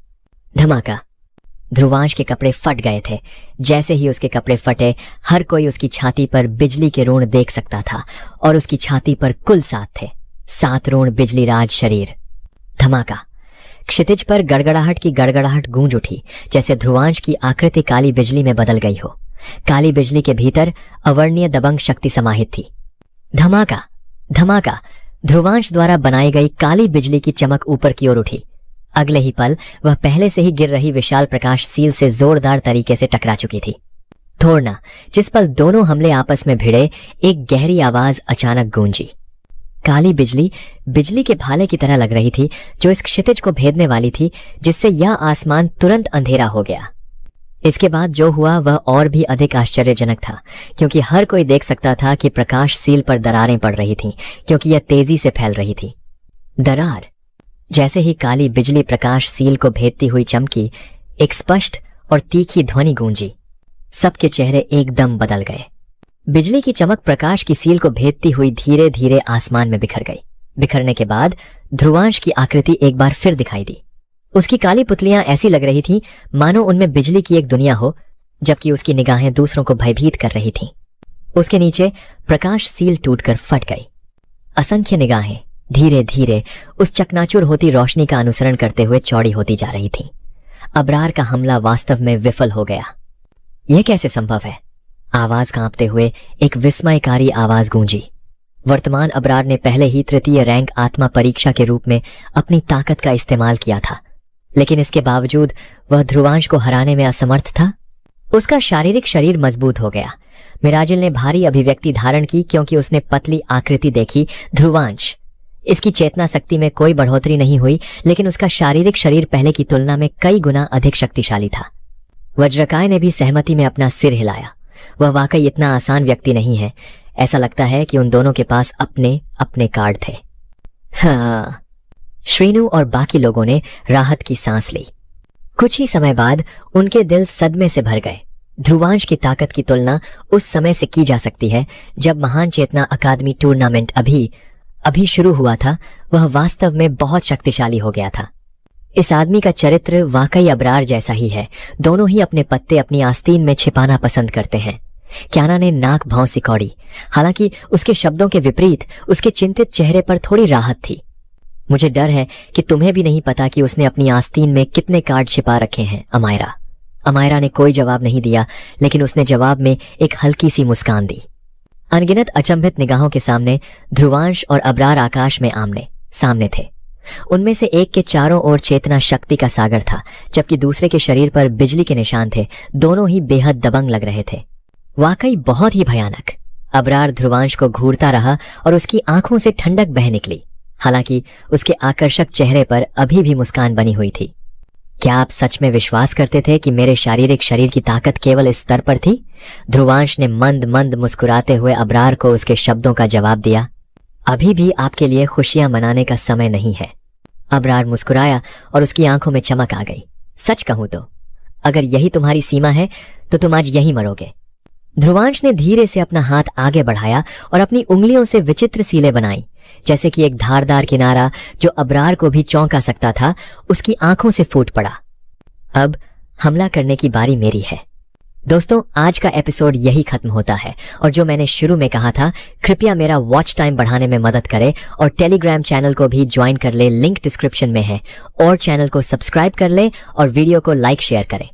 धमाका। ध्रुवांश के कपड़े फट गए थे। जैसे ही उसके कपड़े फटे, हर कोई उसकी छाती पर बिजली के ऋण देख सकता था और उसकी छाती पर कुल 7 थे। 7 ऋण बिजली राज शरीर। धमाका। क्षितिज पर गड़गड़ाहट की गड़गड़ाहट गूंज उठी जैसे ध्रुवांश की आकृति काली बिजली में बदल गई हो। काली बिजली के भीतर अवर्णीय दबंग शक्ति समाहित थी। धमाका। धमाका। ध्रुवांश द्वारा बनाई गई काली बिजली की चमक ऊपर की ओर उठी। अगले ही पल वह पहले से ही गिर रही विशाल प्रकाश सील से जोरदार तरीके से टकरा चुकी थी। तोड़ना। जिस पल दोनों हमले आपस में भिड़े, एक गहरी आवाज अचानक गूंजी। काली बिजली बिजली के भाले की तरह लग रही थी, जो इस क्षितिज को भेदने वाली थी, जिससे यह आसमान तुरंत अंधेरा हो गया। इसके बाद जो हुआ वह और भी अधिक आश्चर्यजनक था, क्योंकि हर कोई देख सकता था कि प्रकाश सील पर दरारें पड़ रही थीं, क्योंकि यह तेजी से फैल रही थी। दरार जैसे ही काली बिजली प्रकाश सील को भेदती हुई चमकी, एक स्पष्ट और तीखी ध्वनि गूंजी। सबके चेहरे एकदम बदल गए। बिजली की चमक प्रकाश की सील को भेदती हुई धीरे धीरे आसमान में बिखर गई। बिखरने के बाद ध्रुवांश की आकृति एक बार फिर दिखाई दी। उसकी काली पुतलियां ऐसी लग रही थीं मानो उनमें बिजली की एक दुनिया हो, जबकि उसकी निगाहें दूसरों को भयभीत कर रही थीं। उसके नीचे प्रकाश सील टूटकर फट गई। असंख्य निगाहें धीरे धीरे उस चकनाचूर होती रोशनी का अनुसरण करते हुए चौड़ी होती जा रही थीं। अबरार का हमला वास्तव में विफल हो गया। यह कैसे संभव है? आवाज कांपते हुए एक विस्मयकारी आवाज गूंजी। वर्तमान अबरार ने पहले ही तृतीय रैंक आत्मा परीक्षा के रूप में अपनी ताकत का इस्तेमाल किया था, लेकिन इसके बावजूद वह ध्रुवांश को हराने में असमर्थ था। उसका शारीरिक शरीर मजबूत हो गया। मिराजिल ने भारी अभिव्यक्ति धारण की, क्योंकि उसने पतली आकृति देखी। ध्रुवांश, इसकी चेतना शक्ति में कोई बढ़ोतरी नहीं हुई, लेकिन उसका शारीरिक शरीर पहले की तुलना में कई गुना अधिक शक्तिशाली था। वज्रकाय ने भी सहमति में अपना सिर हिलाया। वह वाकई इतना आसान व्यक्ति नहीं है। ऐसा लगता है कि उन दोनों के पास अपने अपने कार्ड थे। हाँ, श्रीनु और बाकी लोगों ने राहत की सांस ली। कुछ ही समय बाद उनके दिल सदमे से भर गए। ध्रुवांश की ताकत की तुलना उस समय से की जा सकती है जब महान चेतना अकादमी टूर्नामेंट अभी शुरू हुआ था। वह वास्तव में बहुत शक्तिशाली हो गया था। इस आदमी का चरित्र वाकई अबरार जैसा ही है। दोनों ही अपने पत्ते अपनी आस्तीन में छिपाना पसंद करते हैं। क्याना ने नाक भौं सिकोड़ी। हालांकि उसके शब्दों के विपरीत उसके चिंतित चेहरे पर थोड़ी राहत थी। मुझे डर है कि तुम्हें भी नहीं पता कि उसने अपनी आस्तीन में कितने कार्ड छिपा रखे हैं, अमायरा। अमायरा ने कोई जवाब नहीं दिया, लेकिन उसने जवाब में एक हल्की सी मुस्कान दी। अनगिनत अचंभित निगाहों के सामने ध्रुवांश और अबरार आकाश में आमने सामने थे। उनमें से एक के चारों ओर चेतना शक्ति का सागर था, जबकि दूसरे के शरीर पर बिजली के निशान थे। दोनों ही बेहद दबंग लग रहे थे। वाकई बहुत ही भयानक। अबरार ध्रुवांश को घूरता रहा और उसकी आंखों से ठंडक बह निकली। हालांकि उसके आकर्षक चेहरे पर अभी भी मुस्कान बनी हुई थी। क्या आप सच में विश्वास करते थे कि मेरे शारीरिक शरीर की ताकत केवल इस स्तर पर थी? ध्रुवांश ने मंद मंद मुस्कुराते हुए अबरार को उसके शब्दों का जवाब दिया। अभी भी आपके लिए खुशियां मनाने का समय नहीं है। अबरार मुस्कुराया और उसकी आंखों में चमक आ गई। सच कहूं तो अगर यही तुम्हारी सीमा है तो तुम आज यही मरोगे। ध्रुवांश ने धीरे से अपना हाथ आगे बढ़ाया और अपनी उंगलियों से विचित्र सीलें बनाई, जैसे कि एक धारदार किनारा जो अबरार को भी चौंका सकता था उसकी आंखों से फूट पड़ा। अब हमला करने की बारी मेरी है। दोस्तों, आज का एपिसोड यही खत्म होता है, और जो मैंने शुरू में कहा था, कृपया मेरा वॉच टाइम बढ़ाने में मदद करें और टेलीग्राम चैनल को भी ज्वाइन कर ले, लिंक डिस्क्रिप्शन में है। और चैनल को सब्सक्राइब कर ले और वीडियो को लाइक शेयर करें।